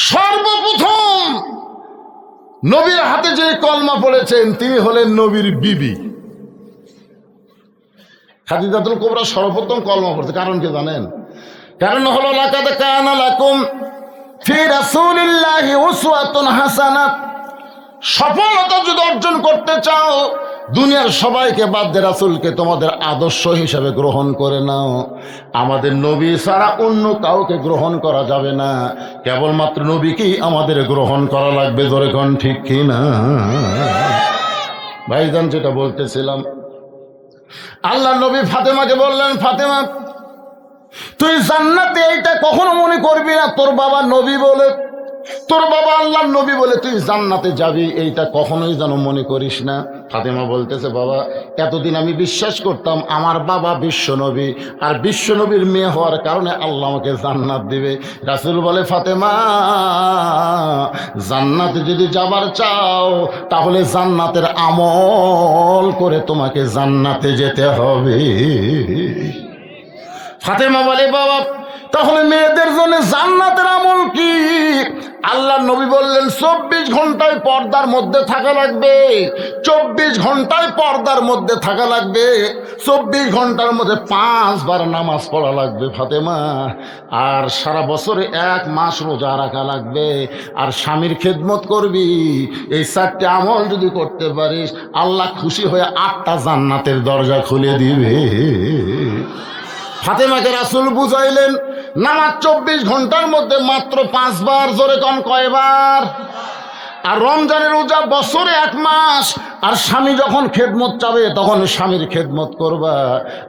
সর্বপ্রথম নবীর হাতে যে কলমা পড়েছেন তিনি হলেন নবীর বিবি খাদিজাতুল কুবরা। সর্বপ্রথম কলমা পড়ছে, কারণ কি জানেন? কারণ হলো লাকাদ কানা লাকুম ফি রাসূলিল্লাহি উসওয়াতুন হাসানাহ। সফলতা যদি অর্জন করতে চাও, দুনিয়ার সবাইকে বাদ দিয়ে রাসূলকে তোমাদের আদর্শ হিসেবে গ্রহণ করে নাও। আমাদের নবী ছাড়া অন্য কাউকে গ্রহণ করা যাবে না, কেবলমাত্র নবীকেই আমাদের গ্রহণ করা লাগবে। ধরে কোন ঠিক কি না? ভাইজান যেটা বলতেছিলাম, আল্লাহ নবী ফাতেমাকে বললেন, ফাতেমা তুই জান্নাতে এইটা কখনো মনে করবি না তোর বাবা নবী বলে, তোর বাবা আল্লাহর নবী বলে তুই জান্নাতে যাবি, এইটা কখনোই যেন মনে করিস না। ফাতেমা বলতেছে, বাবা এতদিন আমি বিশ্বাস করতাম আমার বাবা বিশ্বনবী, আর বিশ্বনবীর মেয়ে হওয়ার কারণে আল্লাহ আমাকে জান্নাত দিবে। রাসূল বলে, ফাতেমা জান্নাতে যদি যাবার চাও তাহলে জান্নাতের আমল করে তোমাকে জান্নাতে যেতে হবে। ফাতেমা বলে, বাবা তাহলে মেয়েদের জন্য জান্নাতের আমল কি? আল্লাহ নবী বললেন, 24 ঘন্টায় পর্দার মধ্যে থাকা লাগবে, 24 ঘন্টায় পর্দার মধ্যে থাকা লাগবে, 24 ঘন্টার মধ্যে 5 বার নামাজ পড়া লাগবে ফাতেমা, আর সারা বছরে 1 মাস রোজা রাখা লাগবে, আর স্বামীর খেদমত করবি। এই 4টে আমল যদি করতে পারিস আল্লাহ খুশি হয়ে 8টা জান্নাতের দরজা খুলে দিবে। ফাতেমাকে রাসূল বুঝাইলেন, নামাজ 24 ঘন্টার মধ্যে মাত্র 5 বার। জোরে কন কয়বার? আর রমজানের রোজা বছরে 1 মাস। আর স্বামী যখন খেদমত চাবে তখন স্বামীর খেদমত করবা,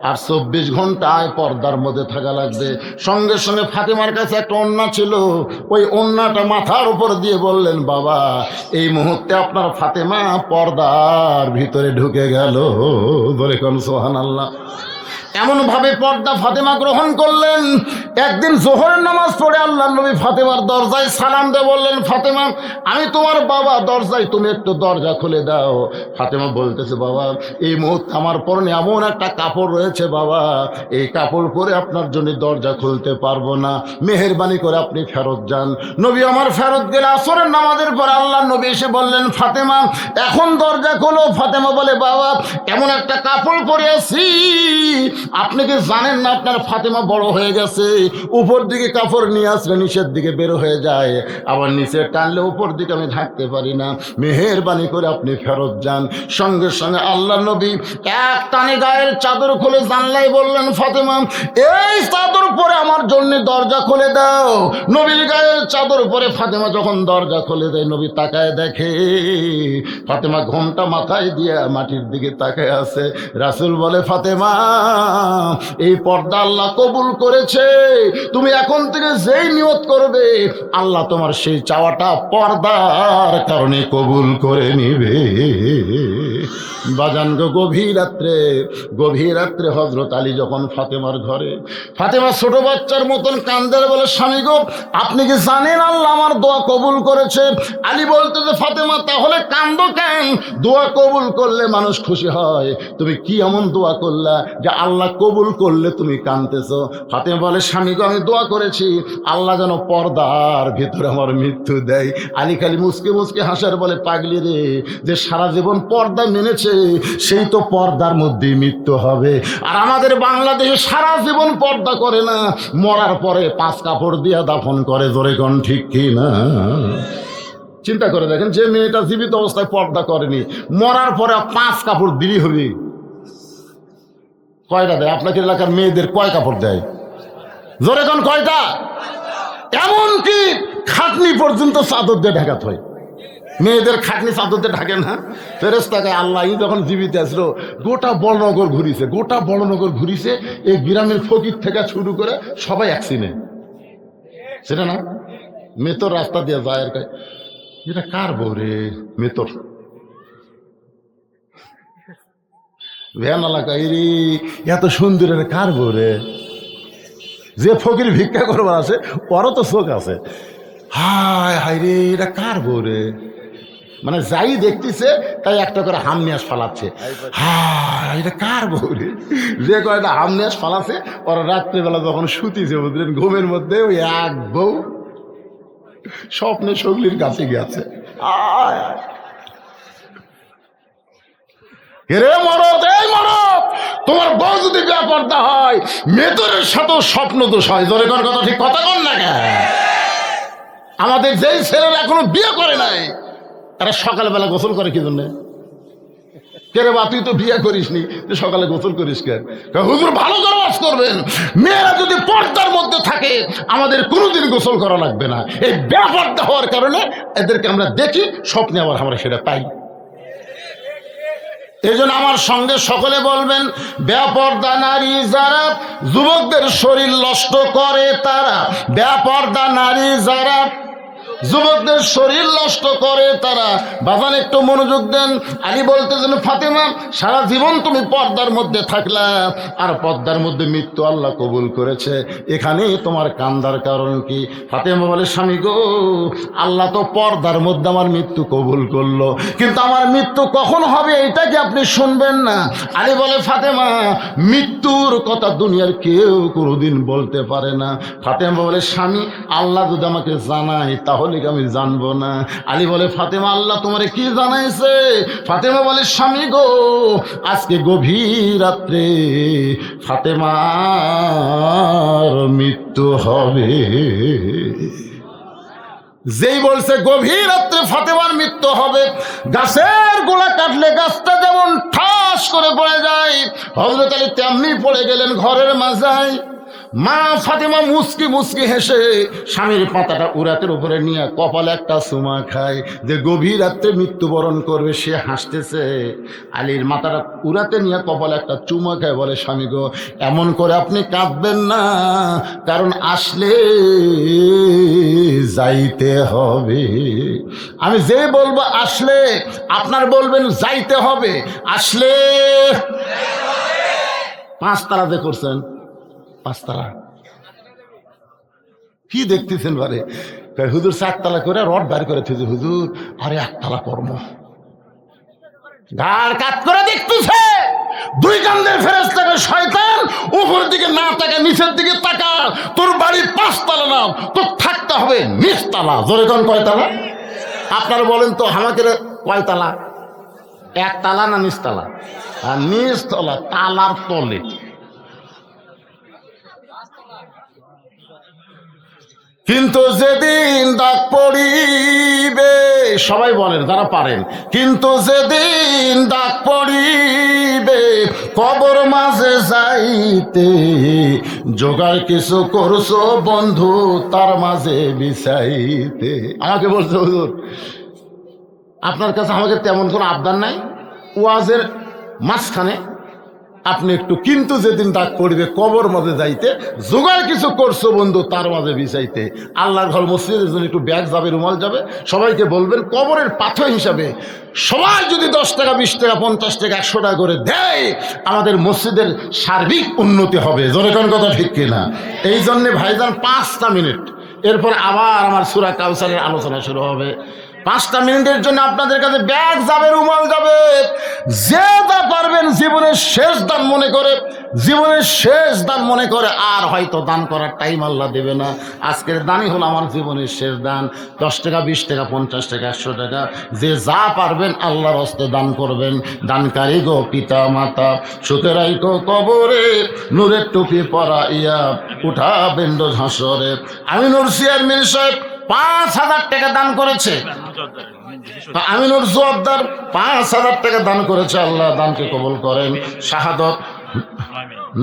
আর 24 ঘন্টায় পর্দার মধ্যে থাকা লাগবে। সঙ্গে সঙ্গে ফাতেমার কাছে একটা ওন্না ছিল, ওই ওন্নাটা মাথার উপর দিয়ে বললেন, বাবা এই মুহূর্তে আপনার ফাতেমা পর্দার ভিতরে ঢুকে গেল। বলে কোন সুবহানাল্লাহ। এমনভাবে পর্দা ফাতেমা গ্রহণ করলেন। একদিন জোহরের নামাজ পড়ে আল্লাহ নবী ফাতেমার দরজায় সালাম দিয়ে বললেন, ফাতেমা আমি তোমার বাবা, দরজায় তুমি একটু দরজা খুলে দাও। ফাতেমা বলতেছে, বাবা এই মুহূর্তে আমার পরনে এমন একটা কাপড় রয়েছে বাবা, এই কাপড় পরে আপনার জন্য দরজা খুলতে পারবো না, মেহেরবানি করে আপনি ফেরত যান। নবী আমার ফেরত গেলে আসরের নামাজের পর আল্লাহ নবী এসে বললেন, ফাতেমা এখন দরজা খোলো। ফাতেমা বলে, বাবা এমন একটা কাপড় পরে আছি, আপনি কি জানেন না আপনার ফাতেমা বড় হয়ে গেছে, উপর দিকে কাপড় নিয়ে আসলে নিচের দিকে বের হয়ে যায়, আবার নিচে টানলে উপর দিকে আমি থাকতে পারি না, মেহেরবানি করে আপনি ফেরত যান। সঙ্গে সঙ্গে আল্লাহ নবী এক টানে গায়ের চাদর খুলে জানলাই বললেন, ফাতেমা এই চাদর পরে আমার জন্য তন্নি দরজা খুলে দাও। নবীর গায়ের চাদর পরে ফাতেমা যখন দরজা খুলে দেয়, নবী তাকায় দেখে ফাতেমা ঘোমটা মাথায় দিয়ে মাটির দিকে তাকায় আছে। রাসূল বলে, ফাতেমা, এই পর্দা আল্লাহ কবুল করেছে। তুমি এখন থেকে যেই নিয়ত করবে, আল্লাহ তোমার সেই চাওয়াটা পর্দার কারণে কবুল করে নিবে। বাজান গো, গভীর রাত্রে হযরত আলী যখন ফাতেমার ঘরে, ফাতেমা ছোট বাচ্চার মতন কান্দে, বলে, স্বামী গো, আপনি কি জানেন আল্লাহ আমার দোয়া কবুল করেছে? আলী বলতে যে, ফাতেমা, তাহলে কান্দো কেন? দোয়া কবুল করলে মানুষ খুশি হয়। তুমি কি এমন দোয়া করলা যে আল্লাহ কবুল করলে তুমি কাঁদতেছো? ফাতেমা বলে, স্বামী গো, আমি দোয়া করেছি আল্লাহ যেন পর্দার ভিতরে আমার মৃত্যু দেয়। আলী খালি মুসকে মুসকে হাসার বলে, পাগলি রে, যে সারা জীবন পর্দা মেনেছে সেই তো পর্দার মধ্যেই মৃত্যু হবে। আর আমাদের বাংলাদেশে সারা জীবন পর্দা করে না, মরার পরে 5 কাপড় দিয়া দাফন করে। জোরে কোন ঠিক কি না? চিন্তা করে দেখেন, যে মেয়েটা জীবিত অবস্থায় পর্দা করেনি, মরার পরে 5 কাপড় দিলি হবে। কয়টা দেয় আপনাদের এলাকার মেয়েদের? কয় কাপড় দেয়? জোরে কোন কয়টা? এমনকি খাটনি পর্যন্ত চাদর দিয়ে ঢাকাত হয়। মেয়েদের খাটনি চাদর দিয়ে ঢাকে না? ফেরেশতাকে আল্লাহ যখন জীবিত আসলো, গোটা বড়নগর ঘুরিছে। এই গ্রামের ফকির থেকে শুরু করে সবাই অ্যাক্সিডেন্ট, সেটা না? মেতর রাস্তা দিয়ে যায়, আর কয়, এটা কার বউ রে? মেতর ভ্যান এলাকা, এত সুন্দর কার বউ রে? যে ফকির ভিক্ষা করবার আছে, ওরও তো চোখ আছে। হায় হায় রে, এটা কার বউ রে? মানে যাই দেখতেছে তাই একটা করে হামনিয়াস ফালাচ্ছে। হায়, এটা কার বউ রে? যে কয়টা হামনিয়াস ফালাচ্ছে, ওরা রাত্রিবেলা যখন শুতিছে, বুঝলেন, ঘুমের মধ্যে ওই এক বউ স্বপ্নে সগলির কাছে গেছে। রে মরদ, এই মরদ, তোমার বউ যদি বেপর্দা হয়, মেতরের সাথেও স্বপ্ন দোষ হয়। জোরে কোন কথা, ঠিক কথা কোন না? আমাদের যেই ছেলেরা এখনো বিয়ে করে নাই, তারা সকালবেলা গোসল করে কি জন্য? কে রে বা, তুই তো বিয়ে করিস নি, তুই সকালে গোসল করিস কেন? হুজুর ভালো করে ওয়াজ করবেন, মেয়েরা যদি পর্দার মধ্যে থাকে আমাদের কোনোদিন গোসল করা লাগবে না। এই বেপর্দা হওয়ার কারণে এদেরকে আমরা দেখি, স্বপ্নে আবার আমরা সেটা পাই। এই জন্য আমার সঙ্গে সকলে বলবেন, বেপর্দা নারী যারা যুবকদের শরীর নষ্ট করে তারা, বেপর্দা নারী যারা যুবকদের শরীর নষ্ট করে তারা। বাবান একটু মনোযোগ দেন। আলী বলতেছেন, ফাতেমা, সারা জীবন তুমি পর্দার মধ্যে থাকলা, আর পর্দার মধ্যে মৃত্যু আল্লাহ কবুল করেছে, এখানে তোমার কান্দার কারণ কি? ফাতেমা বলে, স্বামী গো, আল্লাহ তো পর্দার মধ্যে আমার মৃত্যু কবুল করলো, কিন্তু আমার মৃত্যু কখন হবে এটা কি আপনি শুনবেন না? আলী বলে, ফাতেমা, মৃত্যুর কথা দুনিয়ার কেউ কোনোদিন বলতে পারে না। ফাতেমা বলে, স্বামী, আল্লাহ যদি আমাকে জানায় তাহলে আমি জানবো না। আলী বলে, ফাতেমা, আল্লাহ তোমারে কি জানাইছে? ফাতেমা বলে, স্বামী গো, আজকে গভীর রাত্রে ফাতেমার মৃত্যু হবে। যেই বলছে গভীর রাত্রে ফাতেমার মৃত্যু হবে, গাছের গোড়া কাটলে গাছটা যেমন ঠাস করে পড়ে যায়, হযরত আলী তেমনি পড়ে গেলেন ঘরের মাঝায়। মা ফাতেমা মুচকি মুচকি হেসে স্বামীর পাতাটা উরাতের উপরে নিয়ে কপালে একটা চুমা খায়। যে গভীর রাত্রে মৃত্যুবরণ করবে সে হাসতেছে, আলীর মাথাটা উরাতে নিয়ে কপালে একটা চুমা খায়, বলে, স্বামী গো, এমন করে আপনি কাঁদবেন না, কারণ আসলে যাইতে হবে। আমি যে বলবো আসলে, আপনার বলবেন যাইতে হবে। আসলে 5 তালাতে করছেন, 5 তালা কি দেখতেছেন? বারে হুজুর 4 তালা করে রড বার করে থুজুর, হুজুর আরে 1 তালা কর্ম, গাড় কাট করে দেখতেছে। 2 কান্দের ফেরেশতাকে, শয়তান, উপরের দিকে না তাকা, নিচের দিকে তাকা, তোর বাড়ি 5 তালা না, তোর থাকতে হবে 20 তালা। জোরে কোন কয় তালা? আপনারা বলেন তো আমাকে, কয় তালা? 1 তালা না 20 তালা? আর 20 তলা, তালার তলে। কিন্তু যেদিন ডাক পড়িবে সবাই বলেন যারা পারেন, কিন্তু যেদিন ডাক পড়িবে কবর মাঝে যাইতে, জোগাড় কিছু করছো বন্ধু তার মাঝে বিছাইতে। আমাকে বলছে হুজুর আপনার কাছে আমাকে তেমন কোনো আবদার নাই, ওয়াজের মাঝখানে আপনি একটু কিন্তু যেদিন ডাক পড়িবে কবর মাঝে যাইতে, জোগাড় কিছু করছো বন্ধু তার মাঝে বিছাইতে। আল্লাহর ঘর মসজিদের জন্য একটু ব্যাগ যাবে, রুমাল যাবে, সবাইকে বলবেন কবরের পাথর হিসাবে সবাই যদি 10 টাকা 20 টাকা 50 টাকা 100 টাকা করে দেয়, আমাদের মসজিদের সার্বিক উন্নতি হবে। জোরে কোন কথা ঠিক কিনা? এই জন্যে ভাইজান 5টা মিনিট, এরপর আবার আমার সূরা কাউসারের আলোচনা শুরু হবে। 5টা মিনিটের জন্য আপনাদের কাছে ব্যাগ যাবে, রুমাল যাবে, যে যা পারবেন জীবনের শেষ দান মনে করে, জীবনের শেষ দান মনে করে। আর হয়তো দান করার টাইম আল্লাহ দেবে না, আজকের দানই হলো আমার জীবনের শেষ দান। 10 টাকা 20 টাকা 50 টাকা 100 টাকা, যে যা পারবেন আল্লাহর হস্তে দান করবেন। দানকারী গো পিতা মাতা, সুখে রাইখো কবরে, নূরের টুপি পরাইয়া উঠাবেন রোজ হাসরে। আমিনুর চেয়ারম্যান সাহেব 5,000 টাকা দান করেছে, আমিনুর জোয়াবদার 5,000 টাকা দান করেছে। আল্লাহ দানকে কবুল করেন। শাহাদত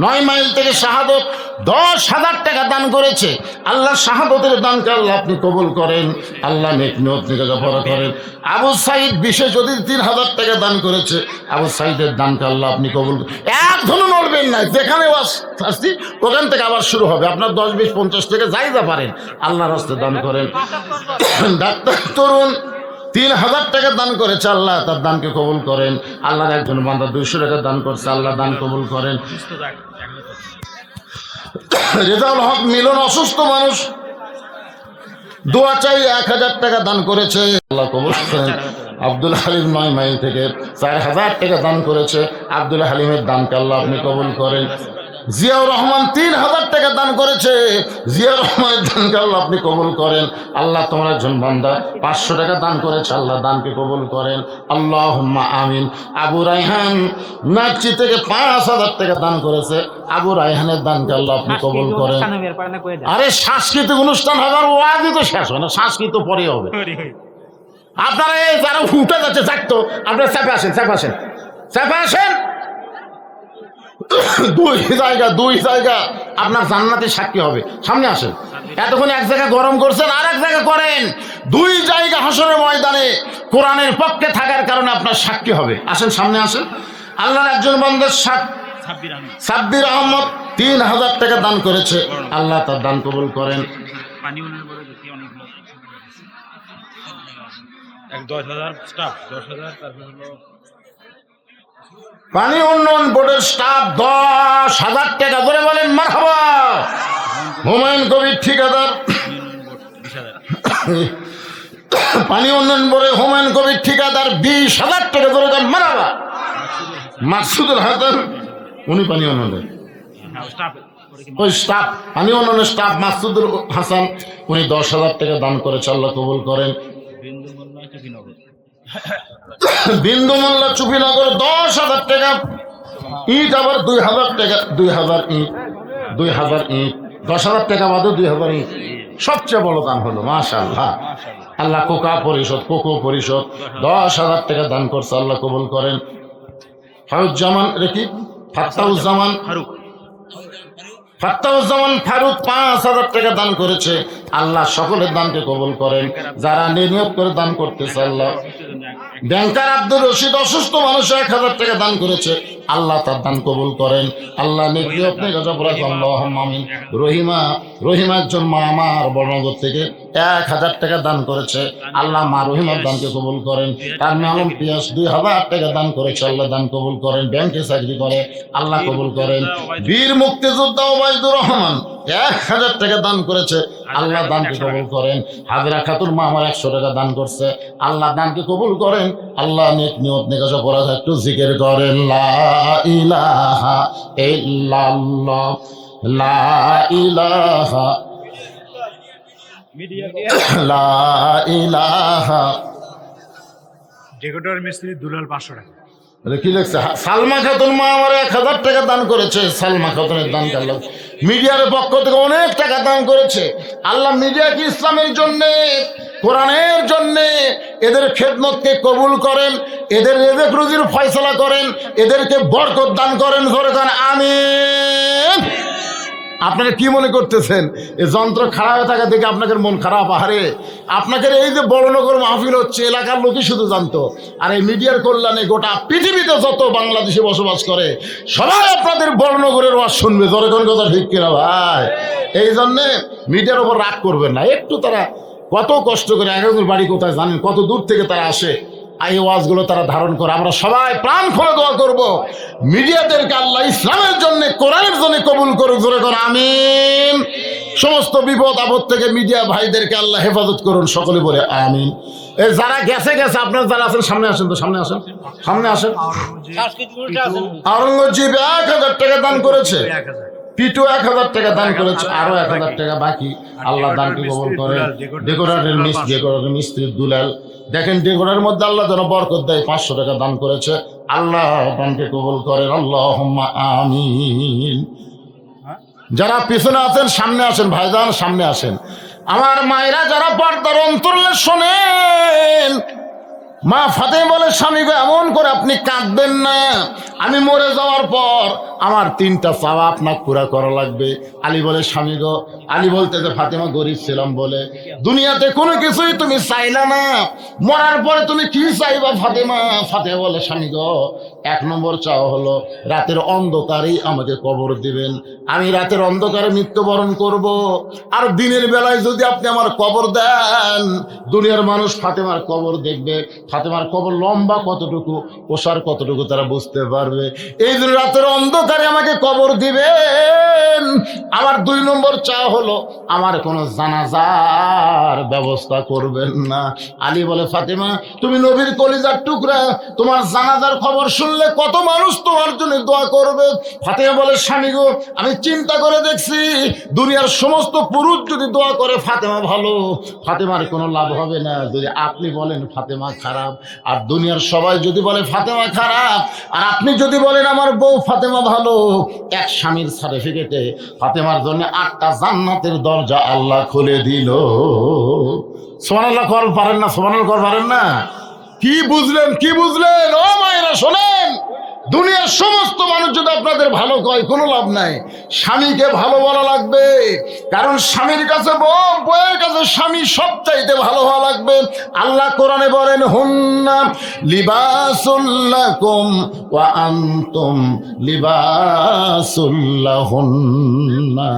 9 মাইল থেকে শাহাদত 10,000 টাকা দান করেছে। আল্লাহ শাহাদতের দানকে আল্লাহ আপনি কবুল করেন, আল্লাহ নেক নিয়ত নিয়ে লেখাপড়া করেন। আবু সাইদ বিশেষ অতিথি 3,000 টাকা দান করেছে। আবু সাইদের দানকে আল্লাহ আপনি কবুল করেন। এক ধনু নড়বেন না, যেখানে আসছি ওখান থেকে আবার শুরু হবে। আপনার 10 20 50 টাকা যাই যা পারেন আল্লাহর হস্তে দান করেন। ডাক্তার তরুণ 3,000 টাকা দান করেছে, আল্লাহ তার দানকে কবুল করেন। আল্লাহর একজন বান্দা 200 টাকা দান করছে, আল্লাহ দান কবুল করেন। রেজাউল হক মিলন অসুস্থ মানুষ, দোয়া চাই 1,000 টাকা দান করেছে, আল্লাহ কবুল করেন। আব্দুল হালিম 9 মাইল থেকে 4,000 টাকা দান করেছে, আব্দুল হালিমের দানকে আল্লাহ আপনি কবুল করেন। জিয়াউর রহমান 3,000 টাকা দান করেছে, জিয়াউর রহমানের দানকে আল্লাহ আপনি কবুল করেন। আল্লাহ তোমার একজন বান্দা 500 টাকা দান করেছে, আল্লাহ দানকে কবুল করেন। আল্লাহুম্মা আমিন। আবু রায়হান নাচি থেকে 5,000 টাকা দান করেছে, আবু রায়হানের দানকে আল্লাহ আপনি কবুল করেন। আরে সাংস্কৃতিক অনুষ্ঠান হবে, আর ওয়াজই তো শেষ হয় না, সাংস্কৃতিক পরে হবে। আপনারা এই যারা উঠে যাচ্ছে থাকতো, আপনারা চাপে আসেন, চাপে আসেন, চাপে আসেন। দুই জায়গা আপনার জান্নাতের সাক্ষী হবে। সামনে আসেন, এতক্ষণ এক জায়গায় গরম করছেন, আর এক জায়গায় করেন। 2 জায়গা হাসরের ময়দানে কোরআনের পক্ষে থাকার কারণে আপনার সাক্ষী হবে। আসেন, সামনে আসেন। আল্লাহর একজন বান্দার সাব্বির আহমদ 3,000 টাকা দান করেছে, আল্লাহ তার দান কবুল করেন। 10,000 স্টাফ, 10,000। তারপর পানি উন্নয়ন বোর্ডের স্টাফ 10,000 টাকা করে বলেন মারহাবা। হুমায়ুন কবির ঠিকাদার পানি উন্নয়ন বোর্ডে হুমায়ুন কবির ঠিকাদার 20,000 টাকা করে দেন মারহাবা। মাকসুদুল হাসান উনি পানি উন্নয়নের ওই স্টাফ, পানি উন্নয়নের স্টাফ মাকসুদুল হাসান উনি 10,000 টাকা দান করেছে, আল্লাহ কবুল করেন। বিন্দু মোল্লা চুপিনগর 10,000 টাকা। ইট আবার 2,000 টাকা, 2,000 ইট, 2,000 ইট, 10,000 টাকা বাদে 2,000 ইট। সবচেয়ে বড় দান হলো মাশাআল্লাহ। আল্লাহ কোকো পরিষদ 10,000 টাকা দান করছে, আল্লাহ কবুল করেন। ফারুজ্জামান রেখি ফাত্তাউজ্জামান ফারুক 5,000 টাকা দান করেছে, আল্লাহ সকলের দানকে কবুল করেন। যারা নিয়ত করে দান করতেছে আল্লাহ। ব্যাংকার আব্দুর রশিদ অসুস্থ মানুষ 1,000 টাকা দান করেছে, আল্লাহ তার দান কবুল করেন। আল্লাহ নেকি আপনি গাজাপুরা আল্লাহুম্মা আমিন। রহিমা একজন মা আমার বড়নগর থেকে 1,000 টাকা দান করেছে, আল্লাহ মা রহিমার দানকে কবুল করেন। তার আলম পিয়াস 2,000 টাকা দান করেছে, আল্লাহ দান কবুল করেন। ব্যাংকে চাকরি করে, আল্লাহ কবুল করেন। বীর মুক্তিযোদ্ধা ওবায়দুর রহমান 1,000 টাকা দান করেছে, আল্লাহ দানকে কবুল করেন। হাজরা খাতুন মা আমার 100 টাকা দান করছে, আল্লাহ দানকে কবুল করেন। আল্লাহ নেক নিয়ত নেকাজা পড়া একটু জিকির করেন। লা ইলাহা ইল্লাল্লাহ, লা ইলাহা, লা ইলাহা। ডেকোরেটর মিস্ত্রি দুলাল 500 টাকা। কি লিখছে? সালমা খাতুন মা আমার 1,000 টাকা দান করেছে, সালমা খাতুনের দান আল্লাহ। মিডিয়ার পক্ষ থেকে অনেক টাকা দান করেছে, আল্লাহ মিডিয়া কি ইসলামের জন্য কোরআনের জন্যে এদের খেদমতকে কবুল করেন, এদের রিজিক রুজির ফয়সালা করেন, এদেরকে বরকত দান করেন। জোরে করেন আমিন। আপনারা কি মনে করতেছেন এই যন্ত্র খারাপ হয়ে থাকা দেখে আপনাদের মন খারাপ? আরে আপনাকে এই যে বড়নগর মাহফিল হচ্ছে এলাকার লোকই শুধু জানতো, আর এই মিডিয়ার কল্যাণে গোটা পৃথিবীতে যত বাংলাদেশে বসবাস করে সবাই আপনাদের বড়নগরের ওয়াজ শুনবে। জোরে কোন কথা ঠিক কিনা ভাই? এই জন্যে মিডিয়ার ওপর রাগ করবেন না। একটু তারা কত কষ্ট করে, একজন বাড়ি কোথায় জানেন, কত দূর থেকে তারা আসে, এই ওয়াজগুলো তারা ধারণ করে। আমরা সবাই প্রাণ খুলে দোয়া করব মিডিয়াদেরকে আল্লাহ ইসলামের জন্য, কোরআনের জন্য কবুল করুক। জোরে করে আমিন। সমস্ত বিপদ আপদ থেকে মিডিয়া ভাইদেরকে আল্লাহ হেফাজত করুন, সকলে বলে আমিন। এই যারা গেছে গেছে, আপনারা যারা আছেন সামনে আসেন, তো সামনে আসেন, সামনে আসেন। আওরঙ্গজেব 1000 টাকা দান করেছে, পিটু 1000 টাকা দান করেছে, আরো 1000 টাকা বাকি। আল্লাহ দানকে কবুল করেন। ডেকোরেটর মিস্ত্রি দুলাল, দেখেন ডেকোরের মধ্যে আল্লাহ যেন বরকত দেয়, 500 টাকা দান করেছে। আল্লাহ দানকে কবুল করেন, আল্লাহুম্মা আমিন। যারা পিছনে আছেন সামনে আসেন, ভাইজান সামনে আসেন। আমার মায়েরা যারা পর্দার অন্তরালে শোনেন, মা ফাতেমা বলে, স্বামী গো এমন করে আপনি কাঁদবেন না, আমি মরে যাওয়ার পর আমার 3টা চাওয়া আপনার পুরা করা লাগবে। আলী বলে, স্বামী গো, আলী বলতে যে ফাতেমা গরিব ছিলাম বলে দুনিয়াতে কোনো কিছুই তুমি চাইলা না, মরার পরে তুমি কি চাইবা ফাতেমা? ফাতেমা বলে, স্বামী গো 1 নম্বর চাওয়া হলো রাতের অন্ধকারেই আমাকে কবর দিবেন, আমি রাতের অন্ধকারে মৃত্যুবরণ করব। আর দিনের বেলায় যদি আপনি আমার কবর দেন, দুনিয়ার মানুষ ফাতেমার কবর দেখবে, ফাতেমার কবর লম্বা কতটুকু, ওসার কতটুকু তারা বুঝতে পারবে। এই জন্য রাতের অন্ধকারে আমাকে কবর দিবেন। আমার 2 নম্বর চাওয়া হলো আমার কোনো জানাজার ব্যবস্থা করবেন না। আলী বলে, ফাতেমা তুমি নবীর কলিজার টুকরা, তোমার জানাজার খবর শুনলে কত মানুষ তোমার জন্য দোয়া করবে। ফাতেমা বলে, স্বামী গো আমি চিন্তা করে দেখছি, দুনিয়ার সমস্ত পুরুষ যদি দোয়া করে ফাতেমা ভালো, ফাতেমার কোনো লাভ হবে না। যদি আপনি বলেন ফাতেমা খারাপ, আর দুনিয়ার সবাই যদি বলে ফাতেমা খারাপ, আর আপনি যদি বলেন আমার বউ ফাতেমা ভালো, এক স্বামীর সার্টিফিকেটে ফাতেমার জন্য 8টা জান্নাতের দরজা আল্লাহ খুলে দিল। সুবহানাল্লাহ কর পারেন না? সুবহানাল্লাহ কর পারেন না? কি বুঝলেন? কি বুঝলেন? ও মায়েরা শোনেন, দুনিয়ার সমস্ত মানুষ যদি আপনাদের ভালো কয় কোনো লাভ নাই, স্বামীকে ভালো বলা লাগবে। কারণ স্বামীর কাছে বউ, বউয়ের কাছে স্বামী সবচাইতে ভালো হওয়া লাগবে। আল্লাহ কোরআনে বলেন, হুন্না লিবাসুল লাকুম ওয়া আনতুম লিবাসুল লাহুন্না।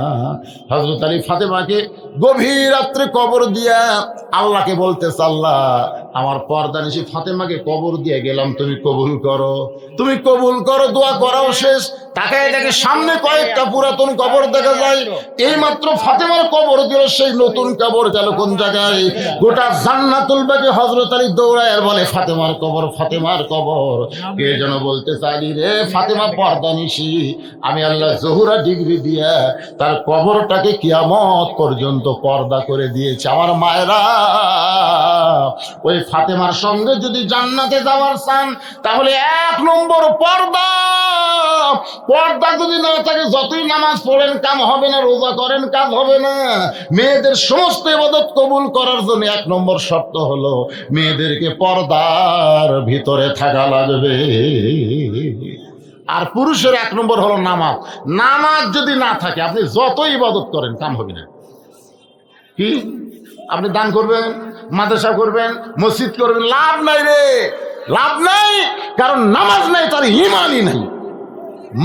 হযরত আলী ফাতেমাকে গভীর রাত্রে কবর দিয়া আল্লাহকে বলতেছে, আল্লাহ আমার পর্দানিশী ফাতেমাকে কবর দিয়ে গেলাম, তুমি কবুল করো, তুমি কবুল করো। দোয়া করাও শেষ, তাকায় দেখে সামনে কয়েকটা পুরাতন কবর দেখা যায়। এই মাত্র ফাতেমার কবর দিল, সেই নতুন কবর গেল কোন জায়গায়? গোটা জান্নাতুল বাকি। হযরত আলী দৌড়ায় আর বলে, ফাতেমার কবর, ফাতেমার কবর। কে যেন বলতে চাইলি রে, ফাতেমা পর্দানিশী, আমি আল্লাহ জহুরা ডিগ্রি দিয়া তার কবরটাকে কিয়ামত পর্যন্ত পর্দা করে দিয়েছে। আমার মায়েরা, ওই ফাতেমার সঙ্গে যদি জান্নাতে যাওয়ার চান, তাহলে 1 নম্বর পর্দা। পর্দা যদি না থাকে, যতই নামাজ পড়েন কাম হবে না, রোজা করেন কাজ হবে না। মেয়েদের সমস্ত ইবাদত কবুল করার জন্য 1 নম্বর শর্ত হলো মেয়েদেরকে পর্দার ভিতরে থাকা লাগবে। আর পুরুষের 1 নম্বর হলো নামাজ। নামাজ যদি না থাকে, আপনি যতই ইবাদত করেন কাম হবে না। কি আপনি দান করবেন, মাদ্রাসা করবেন, মসজিদ করবেন, লাভ নাই রে, লাভ নাই। কারণ নামাজ নাই, তার ঈমানই নাই।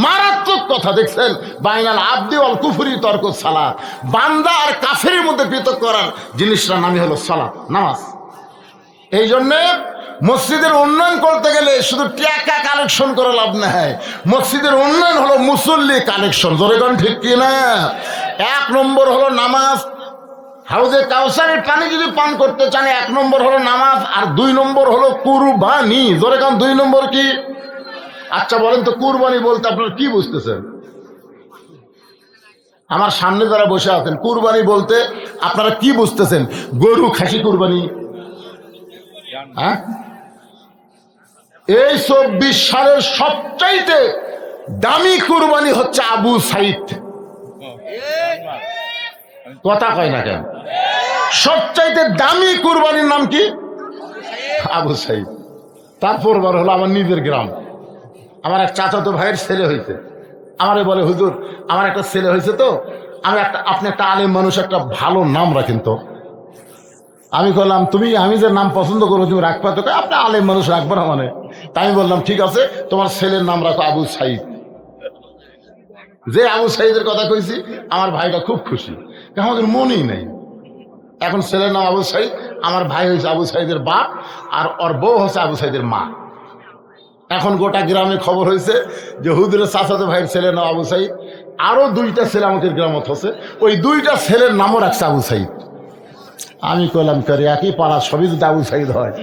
মারাত্মক কথা। দেখছেন, বাইনাল আবদি ওয়াল কুফরি তর্ক সালাত, বান্দা আর কাফেরের মধ্যে পৃথক করার জিনিসটার নামই হলো সালাত, নামাজ। এই জন্যে মসজিদের উন্নয়ন করতে গেলে শুধু টাকা কালেকশন করে লাভ নাই। মসজিদের উন্নয়ন হলো মুসল্লি কালেকশন। জোরে কোন ঠিক কিনা? 1 নম্বর হলো নামাজ। হাউজে কাউসারের পানি যদি পান করতে চান, 1 নম্বর হলো নামাজ, আর 2 নম্বর হলো কুরবানি। জোরে কোন 2 নম্বর কি? আচ্ছা বলেন তো, কুরবানি বলতে আপনারা কি বুঝতেছেন? আমার সামনে যারা বসে আছেন, কুরবানি বলতে আপনারা কি বুঝতেছেন? গরু, খাসি কুরবানি? হ্যাঁ, এই 24 সালের সবচাইতে দামি কুরবানি হচ্ছে আবু সাইদ। কথা কয় না কেন? সবচাইতে দামি কুরবানির নাম কি? আবু সাইদ। তারপর বার হলো আমার নিজের গ্রাম, আমার এক চাচাতো ভাইয়ের ছেলে হয়েছে। আমারে বলে, হুজুর আমার একটা ছেলে হয়েছে তো আপনি একটা আলেম মানুষ, একটা ভালো নাম রাখেন তো। আমি বললাম, আমি যে নাম পছন্দ করবো তুমি রাখবা তো? আপনি আলেম মানুষ রাখবো না মানে? তাই আমি বললাম, ঠিক আছে, তোমার ছেলের নাম রাখো আবু সাইদ। যে আবু সাইদের কথা কইছি আমার ভাইটা খুব খুশি, আমাদের মনেই নেই। এখন ছেলের নাম আবু সাইদ, আমার ভাই হয়েছে আবু সাইদের বাপ, আর ওর বউ হচ্ছে আবু সাইদের মা। এখন গোটা গ্রামে খবর হয়েছে যে হুজুরের চাচাতো ভাইয়ের ছেলের নাম আবু সাইদ, আরো 2টা ছেলে আমাদের গ্রামত হচ্ছে, ওই 2টা ছেলের নামও রাখছে আবু সাইদ। আমি কইলাম, করে একই পাড়া, সবই যদি আবু সাইদ হয়।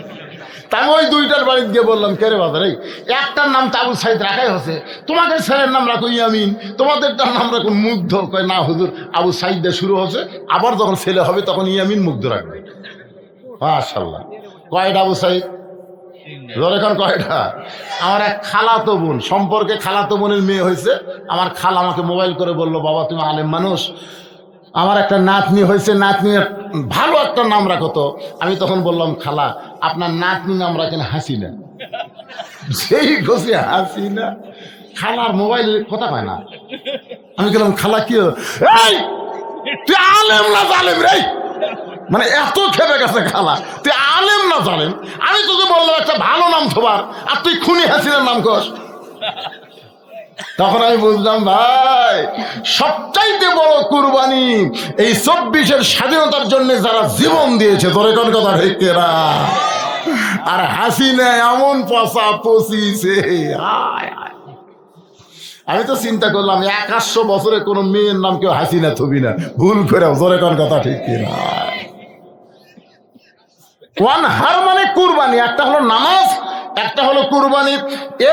তাই ওই 2টার বাড়িতে গিয়ে বললাম, কেরে বাজার এই একটার নাম তো আবু সাইদ রাখাই হচ্ছে, তোমাদের ছেলের নাম রাখো ইয়ামিন, তোমাদেরটার নাম রাখো মুগ্ধ। কয় না হুজুর, আবু সাইদ দিয়ে শুরু হচ্ছে, আবার যখন ছেলে হবে তখন ইয়ামিন মুগ্ধ রাখবে। মাশাআল্লাহ। কয়টা আবু সাইদ? এখন কয়টা? আমার এক খালাতো বোন, সম্পর্কে খালাতো বোনের মেয়ে হয়েছে। আমার খালা আমাকে মোবাইল করে বললো, বাবা তুমি আলেম মানুষ, আমার একটা নাতনি হয়েছে, নাতনির ভালো একটা নাম রাখো তো। আমি তখন বললাম, খালা আপনার নাতনি নাম রাখেন হাসিনা। সেই খুশি হাসিনা। খালার মোবাইলে কথা পায় না। আমি বললাম, খালা কি এই তুই আলেম না জালেম রে? মানে এত খেপে গেছে খালা, তুই আলেম না জালেম? আমি তোকে বললাম একটা ভালো নাম থবার, আর তুই খুনি হাসিনার নাম কর। তখন আমি বুঝলাম, ভাই সবচাইতে বড় কুরবানি এই 24-এর স্বাধীনতার জন্য যারা জীবন দিয়েছে, তোর কোন কথা ঠিক না? আর হাসিনা এমন পচা পচিছে। আমি তো চিন্তা করলাম 100 বছরে কোনো মেয়ের নাম কেউ হাসিনা থবি না, ভুল করে। তোর কোন কথা ঠিক কিনা? ওয়ানহার মানে কুরবানি, একটা হলো নামাজ, একটা হলো কুরবানি।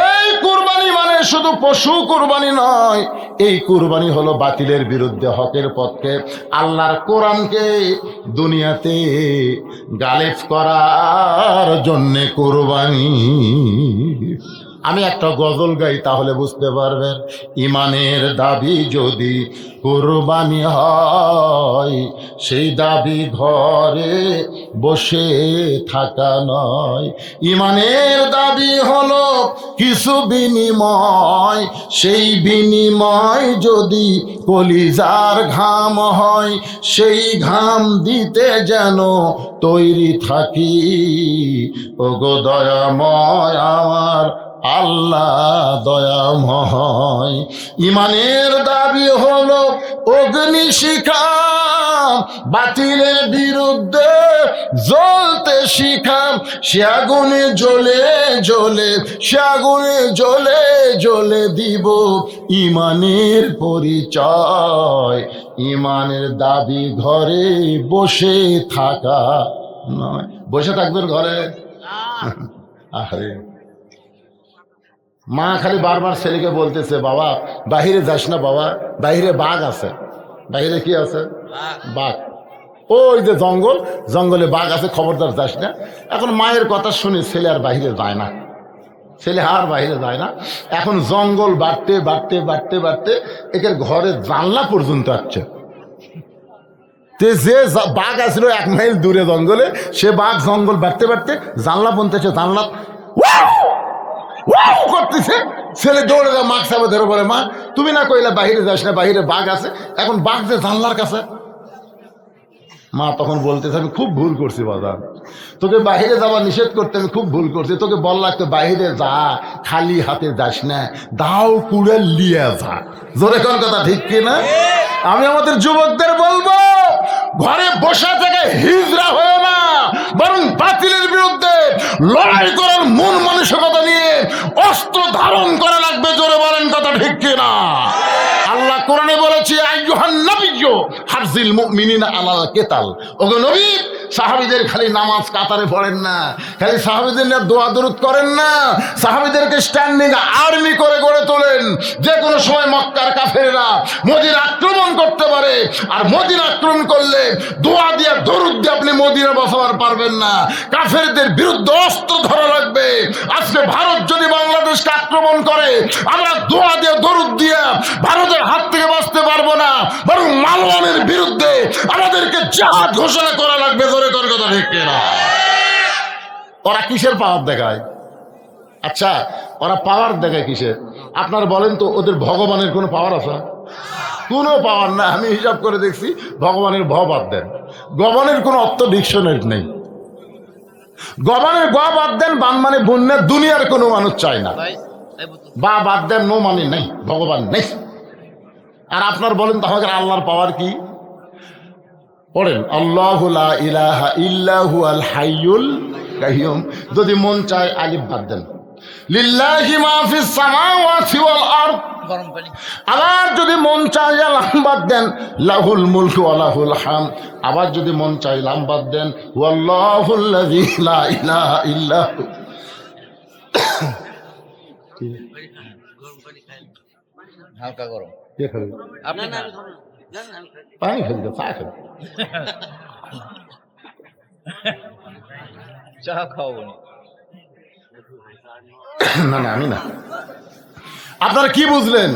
এই কুরবানি মানে শুধু পশু কুরবানি নয়, এই কুরবানি হলো বাতিলের বিরুদ্ধে হকের পক্ষে আল্লাহর কোরআনকে দুনিয়াতে গালিব করার জন্যে কুরবানি। আমি একটা গজল গাই তাহলে বুঝতে পারবেন, ইমানের দাবি যদি কুরবানি হয়, সেই দাবি ঘরে বসে থাকা নয়। ইমানের দাবি হলো কিছু বিনিময়, সেই বিনিময় যদি কলিজার ঘাম হয়, সেই ঘাম দিতে যেন তৈরি থাকি। ওগো দয়াময় আমার আল্লাহ দয়াময়। ইমানের দাবি হলো অগ্নিশিখা, বাতিলের বিরুদ্ধে জ্বলতে শিখা। সে আগুনে জ্বলে জ্বলে, সে আগুনে জ্বলে জ্বলে দিব ইমানের পরিচয়। ইমানের দাবি ঘরে বসে থাকা নয়। বসে থাকবেন ঘরে? আরে মা খালি বারবার ছেলেকে বলতেছে, বাবা বাহিরে যাস না, বাবা বাহিরে বাঘ আছে। বাহিরে কি আছে? বাঘ। ওই যে জঙ্গল, জঙ্গলে বাঘ আছে, খবরদার যাস না। এখন মায়ের কথা শুনে ছেলে আর বাহিরে যায় না, ছেলে আর বাহিরে যায় না। এখন জঙ্গল বাড়তে বাড়তে বাড়তে বাড়তে একের ঘরের জানলা পর্যন্ত আসছে। যে বাঘ আসলো 1 মাইল দূরে জঙ্গলে, সে বাঘ জঙ্গল বাড়তে বাড়তে জানলা পৌঁছেছে। জানলা করতেছে, ছেলে দৌড়ে যা মাছ সাবে ধরে বলে, মা তুমি না কইলা বাহিরে যাস না, বাহিরে বাঘ আছে। এখন বাঘ যে জানলার কাছে। মা তখন বলতেছে, আমি খুব ভুল করছি বাবা, তোকে বাহিরে যাওয়া নিষেধ করতে আমি খুব ভুল করছি। তোকে বল লাগতো বাহিরে যা, খালি হাতে যাস না, দাও কুড়ে লিয়ে যা। জোরে কোন কথা ঠিক কিনা? আমি আমাদের যুবকদের বলবো, ঘরে বসা থেকে হিজরা হয়ে না, বরং বাতিলের বিরুদ্ধে লড়াই করার মন মানসিকতা নিয়ে অস্ত্র ধারণ করা লাগবে। জোরে বলেন কথা ঠিক কিনা? আল্লাহ কোরআনে বলেছে, আইয়ুহান নাবিয়্যু হারজিল মুমিনিনা আলাল কিতাল। ওগো নবী, সাহাবীদের খালি নামাজ কাতারে পড়েন না, খালি সাহাবীদের নিয়ে দোয়া দরুদ করেন না, সাহাবীদেরকে স্ট্যান্ডিং আর্মি করে গড়ে তোলেন। যে কোনো সময় মক্কার কাফেররা মদিনা আক্রমণ করতে পারে, আর মদিনা আক্রমণ করলে দোয়া দিয়ে দরুদ দিয়ে আপনি মদিনা বসাবার পারবেন না। কাফেরদের বিরুদ্ধে অস্ত্র ধরা লাগবে। আজকে ভারত যদি বাংলাদেশকে আক্রমণ করে, আমরা দোয়া দিয়ে দরুদ দিয়ে ভারতের হাত থেকে বাঁচতে পারবো না, বরং মালওয়ানের বিরুদ্ধে আমাদেরকে জিহাদ ঘোষণা করা লাগবে। ধরে তোর কথা ঠিক না? ওরা কিসের পাওয়ার দেখায়? আচ্ছা, ওরা পাওয়ার দেখায় কিসের? আপনারা বলেন তো, ওদের ভগবানের কোনো পাওয়ার আছে? কোনো পাওয়ার না। আমি হিসাব করে দেখছি, ভগবানের ভ বাদ দেন, গবনের কোনো অর্থ ডিকশনারি নেই। গবনের গ বাদ দেন, বান মানে বন্যা, দুনিয়ার কোনো মানুষ চায় না। বা বাদ দেন, নো মানে নেই, ভগবান নেই। আর আপনার বলেন তো আমাদের আল্লাহর পাওয়ার কি? পড়েন, আল্লাহু লা ইলাহা ইল্লাহু আল হাইয়ুল কাইয়ুম। যদি মন চায় আলিফ বাদ দেন, লিল্লাহি মা ফিস সামাওয়াতি ওয়াল আরদ। আবার যদি মন চায় লাম বাদ দেন, লাহুল মুলকু ওয়া লাহুল হাম। আবার যদি মন চায় লাম বাদ দেন, ওয়াল্লাহুল্লাযী লা ইলাহা ইল্লাহু। হালকা গরম কে খাবে? আপনি না পানি খাবি তো, চা খাবি? চা খাওয়াবো না না, আমি না। আপনারা কি বুঝলেন?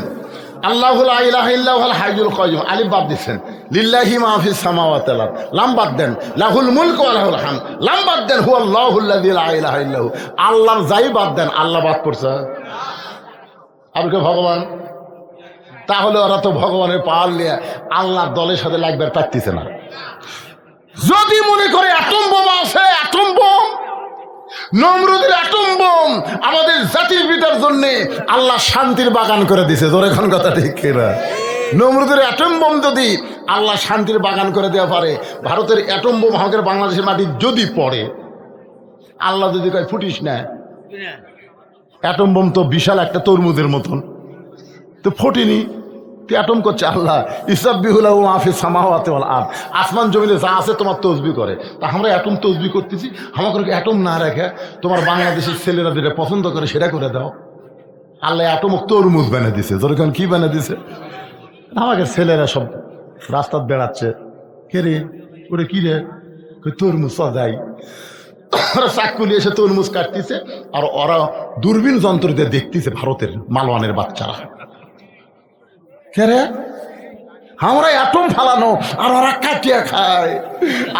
আল্লাহু লা ইলাহা ইল্লাহুল হাইয়ুল কাইয়ুম, আলিফ বাদ দিচ্ছেন। লিল্লাহি মা ফিস সামাওয়াতি ওয়াল আরদ, লাম বাদ দেন। লাহুল মুলকু ওয়া লাহুল হামদ, লাম বাদ দেন। হুয়াল্লাহুল্লাযী লা ইলাহা ইল্লাহু। আল্লাহর যাই বাদ দেন, আল্লাহ বাদ পড়ছে। আর কে ভগবান? তাহলে ওরা তো ভগবানের পাওয়ার নিয়ে আল্লাহর দলের সাথে লাগবে পারতেছে না। যদি মনে করে অ্যাটম বোম আছে, অ্যাটম বোম, নমরুদের অ্যাটম বোম আমাদের জাতির পিতার জন্য আল্লাহ শান্তির বাগান করে দিছে। তোর এখন কথা ঠিক কিনা? নমরুদের অ্যাটম বোম যদি আল্লাহ শান্তির বাগান করে দেওয়া পারে, ভারতের অ্যাটম বোম আমাদের বাংলাদেশের মাটি যদি পড়ে, আল্লাহ যদি কয় ফুটিস না, অ্যাটম বোম তো বিশাল একটা তরমুজের মতন, তো ফোটেনি, অ্যাটম করছে আল্লাহ। ইসাব্বিহুলাহু মা ফিস সামাওয়াতি ওয়াল আরদ, আসমান জমিনে যা আছে তোমার তসবিহ করে। তা আমরা অ্যাটম তসবিহ করতেছি, আমাকে অ্যাটম না রেখে তোমার বাংলাদেশের ছেলেরা যেটা পছন্দ করে সেটা করে দাও। আল্লাহ অ্যাটম তরমুজ বানিয়ে দিছে। যেরকম কি বানিয়ে দিছে? আমাকে ছেলেরা সব রাস্তাত বেড়াচ্ছে, কে রে ওরে কি রে, তরমুজ সদাই। ওরা চাকুলি এসে তরমুজ কাটতেছে, আর ওরা দূরবীন যন্ত্র দিয়ে দেখতেছে ভারতের মালওয়ানের বাচ্চারা। কে রে? আমরা অ্যাটম ফালানো আর ওরা কাটিয়া খায়।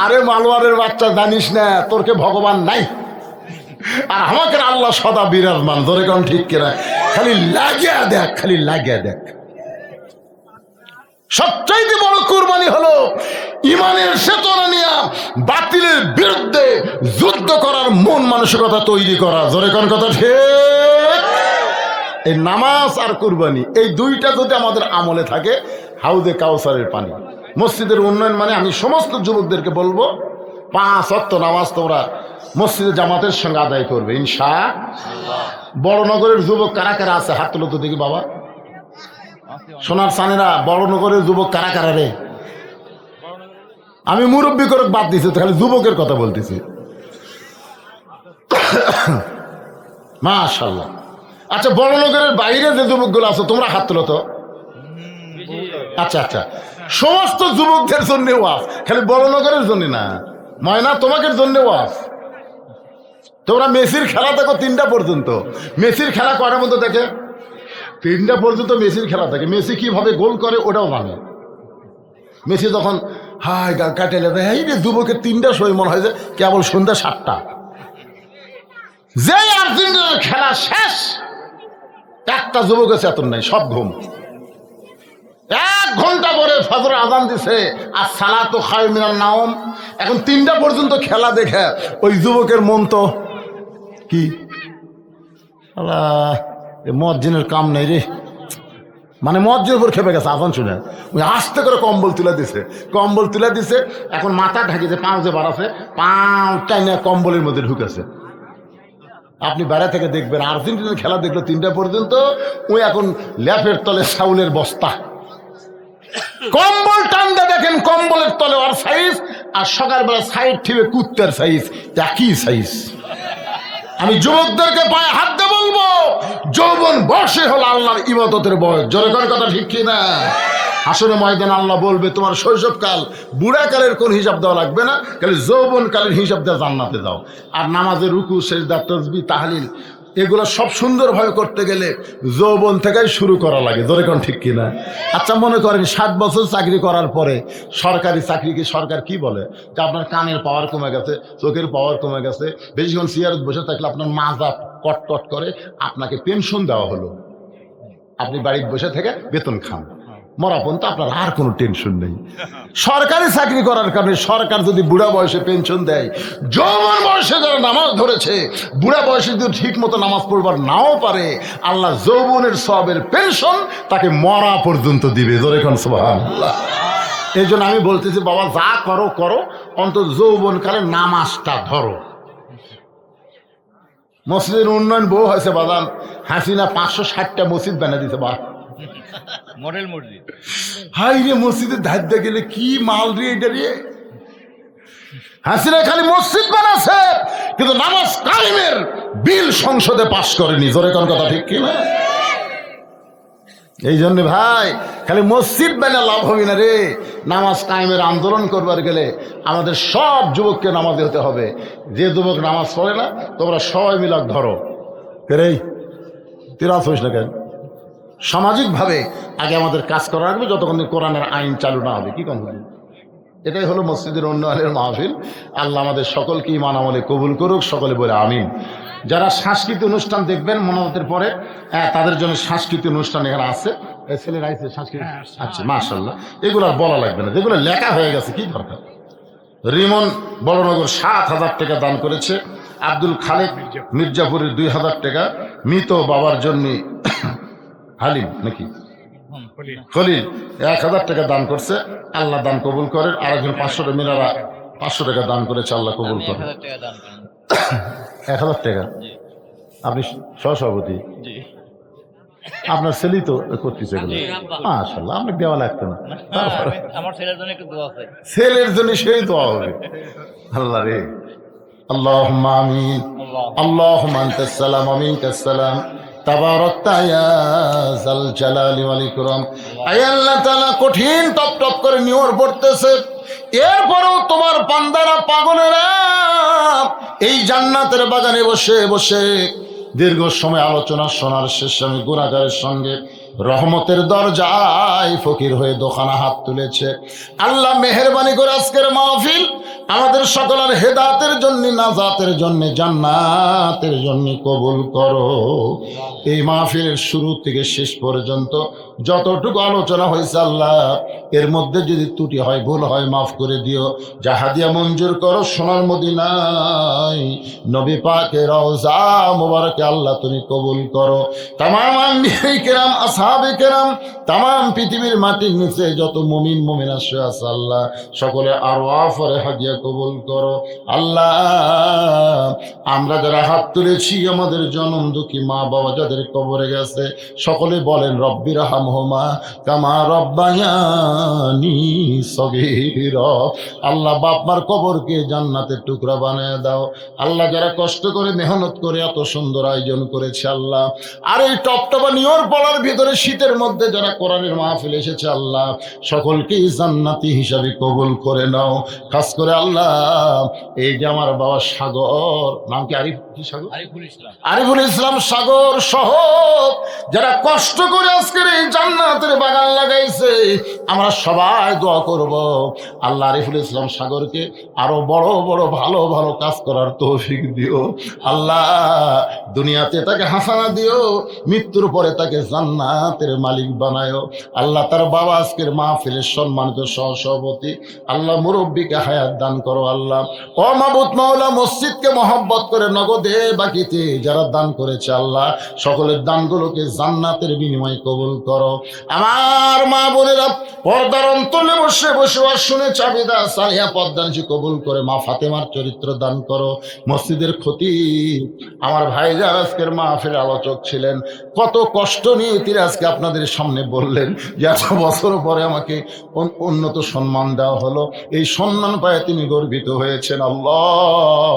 আরে মালওয়ানের বাচ্চা, জানিস না তোরকে ভগবান নাই, আর আমাকে আল্লাহ সদা বিরাজমান। ধরে কোন ঠিক কিনা? খালি লাগিয়া দেখ, খালি লাগিয়া দেখ। সবচাইতে বড় কুরবানি হলো ইমানের চেতনা নিয়ে বাতিলের বিরুদ্ধে যুদ্ধ করার মন মানসিকতা তৈরি করা। জোরে কোন কথা ঠিক? এই নামাজ আর কুরবানি, এই দুইটা যদি আমাদের আমলে থাকে, হাউজে কাউসারের পানি। মসজিদের উন্নয়ন মানে আমি সমস্ত যুবকদেরকে বলবো, 5 ওয়াক্ত নামাজ তোমরা মসজিদে জামাতের সঙ্গে আদায় করবে ইনশাআল্লাহ। বড়নগরের যুবক কারা কারা আছে? হাত তুলো তো দেখি বাবা। সোনার সানেরা, বড়নগরের যুবক কারা কারা রে? আমি মুরব্বী করে বাদ দিছি, তো খালি যুবকের কথা বলতেছি। মাশাআল্লাহ। আচ্ছা, বড়নগরের বাইরে যে যুবকগুলো আছে তোমরা হাত তুলো তো। আচ্ছা আচ্ছা, সমস্ত যুবকদের জন্য ওয়াজ, খালি বড়নগরের জন্য না। ময়না, তোমাদের জন্য ওয়াজ। তোমরা মেসির খেলা দেখো 3টা পর্যন্ত। মেসির খেলা কয়টার মধ্যে দেখে? 3টা পর্যন্ত মেসির খেলা থাকে। মেসি কিভাবে গোল করে ওটাও মানে। মেসি যখন হাই কাটেলে এই রে, যুবকের 3টার সময় মনে হয় যে কেবল সন্ধ্যা 7টা। যে আর্জেন্টিনার খেলা শেষ, একটা যুবকের চেতন নাই, সব ঘুম। 1 ঘন্টা পরে ফজর আজান দিছে, আর সালাতু খায়রুম মিনান নাওম। এখন 3টা পর্যন্ত খেলা দেখে ওই যুবকের মন তো কি, আল্লাহ মজ্জিনের কাম নাই রে, মানে মজ্জির উপর খেপে গেছে আজান শুনে। ওই আস্তে করে কম্বল তুলে দিছে, কম্বল তুলে দিছে। এখন মাথা ঢাকিছে, পাও যে বাড়াছে, পাও টাইনে কম্বলের মধ্যে ঢুকেছে। আপনি বাইরে থেকে দেখবেন, আর্জেন্টিনার খেলা দেখলো 3টা পর্যন্ত, ওই এখন ল্যাপের তলে চাউলের বস্তা, কম্বল টানতে দেখেন কম্বলের তলে ওর সাইজ আর সকালবেলা সাইড ঠিবে কুত্তার সাইজ, একই সাইজ। আমি যুবকদেরকে পায়ে হাত দিয়ে বলবো, যৌবন বয়সে হলো আল্লাহর ইবাদতের বয়স। জোরে করে কথা ঠিক কি না? আসলে ময়দান আল্লাহ বলবে তোমার শৈশবকাল বুড়াকালের কোন হিসাব দেওয়া লাগবে না, খালি যৌবনকালের হিসাব দেওয়া জান্নাতে দাও। আর নামাজের রুকু, সেজদা, তাসবিহ, তাহলিল এগুলো সব সুন্দরভাবে করতে গেলে যৌবন থেকেই শুরু করা লাগে। জোরে কোন ঠিক কিনা? আচ্ছা মনে করেন 60 বছর চাকরি করার পরে সরকারি চাকরিকে সরকার কি বলে যে আপনার কানের পাওয়ার কমে গেছে, চোখের পাওয়ার কমে গেছে, বেশিক্ষণ চেয়ারে বসে থাকলে আপনার মাজা কটকট করে, আপনাকে পেনশন দেওয়া হলো, আপনি বাড়িতে বসে থেকে বেতন খান, মরা পর্যন্ত আপনার আর কোনো টেনশন নেই। সরকারি চাকরি করার কারণে সরকার যদি বুড়া বয়সে পেনশন দেয়, যৌবন বয়সে যারা নামাজ ধরেছে বুড়া বয়সে যদি ঠিক মতো নামাজ পড়বার নাও পারে, আল্লাহ যৌবনের সবের পেনশন তাকে মরা পর্যন্ত দিবে। জোরে কোন সুবহানাল্লাহ। এই জন্য আমি বলতেছি বাবা, যা করো করো, অন্তত যৌবনকালে নামাজটা ধরো। মসজিদের উন্নয়ন বউ হয়েছে বাদান, হাসিনা 560টা মসজিদ বানিয়ে দিতে বা মডেল মসজিদ। হাই রে, মসজিদের ধার দিয়ে গেলে কি মাল রে এটা রে। হাসিনা খালি মসজিদ বানাচ্ছে কিন্তু নামাজ কায়েমের বিল সংসদে পাশ করেনি। জোরে কোন কথা ঠিক কিনা? এই জন্য ভাই খালি মসজিদ বানা লাভ হবে না রে। নামাজ কায়েমের আন্দোলন করবার গেলে আমাদের সব যুবককে নামাজে হতে হবে। যে যুবক নামাজ পড়ে না তোমরা সবাই মিলাক ধরো। রে তিরাস হইস না কেন? সামাজিকভাবে আগে আমাদের কাজ করা লাগবে যতক্ষণ কোরআনের আইন চালু না হবে। কি কম হবে? এটাই হলো মসজিদের উন্নয়নের মাহফিল। আল্লাহ আমাদের সকলকে ঈমান আমলে কবুল করুক, সকলে বলে আমিন। যারা সাংস্কৃতিক অনুষ্ঠান দেখবেন মনোনতের পরে, তাদের জন্য সাংস্কৃতিক অনুষ্ঠান এখানে আছে। ছেলেরা আছে সাংস্কৃতিক, আচ্ছা মাশাআল্লাহ। এগুলো আর বলা লাগবে না, যেগুলো লেখা হয়ে গেছে কি দরকার। রিমন বড়নগর 7,000 টাকা দান করেছে। আব্দুল খালেক মির্জাপুরের 2,000 টাকা। মৃত বাবার জন্য হালিম নাকি খলিল 1,000 টাকা দান করছে। আল্লাহ দান কবুল করেন। আরেকজন 500 টাকা, মিনারা 500 টাকা দান করেছে। আল্লাহ কবুল করেন। 1,000 টাকা আপনি সহসভাপতি, আপনার ছেলেই তো করতেছে। মাশাআল্লাহ, আপনাকে দেওয়া লাগতো না। আমার ছেলের জন্য একটু দোয়া চাই। ছেলের জন্য সেই দোয়া হবে। আল্লাহ রে, আল্লাহুম্মা আমিন। আল্লাহুম্মা আনতাস সালাম ওয়া মিনকাস সালাম, তাবারাকতা ইয়া যাল জালালি ওয়াল ইকরাম। আয় আল্লাহ তাআলা, কঠিন টপ টপ করে নিয়র পড়তেছে, এরপরেও তোমার বান্দারা পাগলেরা এই জান্নাতের বাগানে বসে বসে দীর্ঘ সময় আলোচনা শোনার শেষে আমি গুনাহগারের সঙ্গে রহমতের দরজায় ফকির হয়ে দোকানা হাত তুলেছে। আল্লাহ মেহেরবানি করে আজকের মাহফিল আমাদের সকলের হেদায়েতের জন্য, নাজাতের জন্য, জান্নাতের জন্য কবুল করো। এই মাহফিলের শুরু থেকে শেষ পর্যন্ত যতটুকু আলোচনা হয়েছে আল্লাহ, এর মধ্যে যদি ত্রুটি হয়, ভুল হয়, মাফ করে দিও। যা হাদিয়া মঞ্জুর করো সোনার মদিনায় নবী পাকের রওজা মুবারকে আল্লাহ তুমি কবুল করো। তামাম আম্বিয়া কিরাম, আসহাবে কিরাম, তামাম পৃথিবীর মাটির নিচে যত মুমিন মুমিনা আছে আল্লাহ, সকলে আরওয়াফরে হাদিয়া কবুল করো। আল্লাহ, আমরা যারা হাত তুলেছি, আমাদের জনম দুঃখী মা বাবা যাদের কবরে গেছে, সকলে বলেন রব্বির হামহুমা কামা রব্বায়ানি সগীরা। আল্লাহ, বাপ মার কবরকে জান্নাতের টুকরা বানিয়ে দাও। আল্লাহ, যারা কষ্ট করে মেহনত করে এত সুন্দর আয়োজন করেছে আল্লাহ, আর এই টপটপা নিয়র পড়ার ভিতরে শীতের মধ্যে যারা কোরআনের মাহফিল এসেছে আল্লাহ, সকলকেই জান্নাতি হিসাবে কবুল করে নাও। খাস করে আল্লাহ, এই যে আমার বাবা সাগর, নাম কি আরিফ, কি সাগর? আরিফুল ইসলাম সাগর সহ যারা কষ্ট করে আজকের এই জান্নাতের বাগান লাগাইছে, আমরা সবাই দোয়া করব আল্লাহ আরিফুল ইসলাম সাগরকে আরো বড় বড় ভালো ভালো কাজ করার তৌফিক দিও। আল্লাহ, দুনিয়াতে তাকে হাসানা দিও, মৃত্যুর পরে তাকে জান্নাতের মালিক বানায়ো। আল্লাহ, তার বাবা আজকের মাহফিলের সম্মানিত সহসভাপতি, আল্লাহ মুরব্বীকে হায়াত দান করো। আল্লাহ, ও মাবুদ মাওলা, মসজিদকে মহব্বত করে নগদে বাকিতে যারা দান করেছে আল্লাহ, সকলের দানগুলোকে জান্নাতের বিনিময়ে কবুল করো। আমার মা বোনেরা পর্দার অন্তরে বসে বসে শুনে চাবিদা সালিহা পদ্মানজি কবুল করে মা ফাতেমার চরিত্র দান করো। মসজিদের ক্ষতি আমার ভাইজান আজকের মাহফিলের আলোচক ছিলেন, কত কষ্ট নিয়ে তিনি আজকে আপনাদের সামনে বললেন যে এত বছর পরে আমাকে উন্নত সম্মান দেওয়া হলো। এই সম্মান পায় তিনি গর্বিত হয়েছেন। আল্লাহ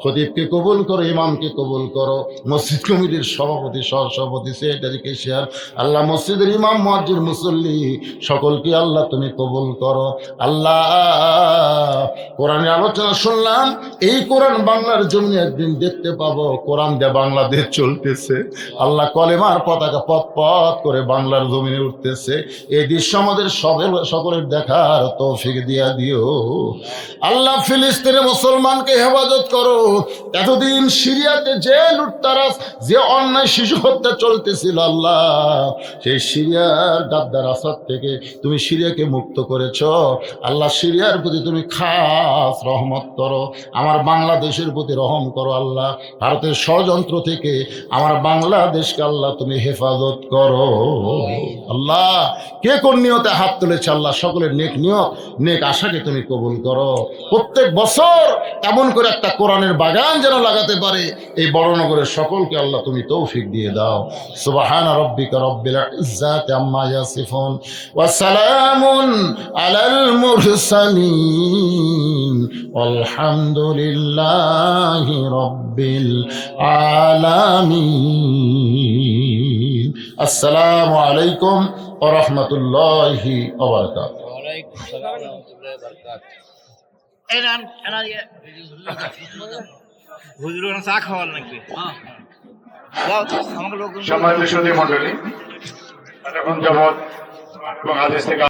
খতিবকে কবুল করো, ইমামকে কবুল করো, মসজিদ কমিটির সভাপতি, সহসভাপতি, সেক্রেটারি, কেশিয়ার, আল্লাহ মসজিদের ইমাম, মুয়াজ্জিন, মুসল্লি সকলকে আল্লাহ তুমি কবুল করো। আল্লাহ কোরআনের আলোচনা শুনলাম, এই কোরআন বাংলার জমিনে একদিন দেখতে পাবো। কোরআন দিয়ে বাংলাদেশ চলতেছে, আল্লাহ কলেমার পতাকা পথ পথ করে বাংলার জমিনে উঠতেছে। এই দৃশ্য আমাদের সকলের দেখার তৌফিক দিয়া দিও। আল্লাহ ফিলিস্তিনে মুসলমানকে হেফাজত করো। এতদিন সিরিয়াতে যে লুটতারাস, যে অন্যায় শিশু হত্যা চলতেছিল, আল্লাহ সেই সিরিয়ার গাদ্দার আসাদ থেকে তুমি সিরিয়াকে মুক্ত করেছ। আল্লাহ সিরিয়ার প্রতি তুমি খাস রহমত করো, আমার বাংলাদেশের প্রতি রহম করো। আল্লাহ ভারতের ষড়যন্ত্র থেকে আমার বাংলাদেশকে আল্লাহ তুমি হেফাজত করো। আল্লাহ কে কোন নিয়তে হাত তুলেছে, আল্লাহ সকলের নেক নিয়ত, নেক আশাকে তুমি কবুল করো। প্রত্যেক বছর এমন করে একটা কোরআনের বাগান যেন লাগাতে পারে এই বড়নগরের সকলকে আল্লাহ তুমি তৌফিক দিয়ে দাও। সুবহান রাব্বিকা রব্বিল ইজ্জাতি আম্মা ইয়াসিফুন ওয়া সালামুন আলাল মুরসালিন আলহামদুলিল্লাহি রাব্বিল আলামিন। আসসালামু আলাইকুম ওয়া রাহমাতুল্লাহি ওয়া বারাকাতুহু। ওয়ালাইকুম আসসালাম ওয়া রাহমাতুল্লাহি ওয়া বারাকাতুহু। এই নান এনা দিয়ে হুজুর চা খাওয়ার নাকি? যাও আমাকে লোকজন সম্মানিত সুধী মণ্ডলী, এখন যাবৎ এবং আদেশ থেকে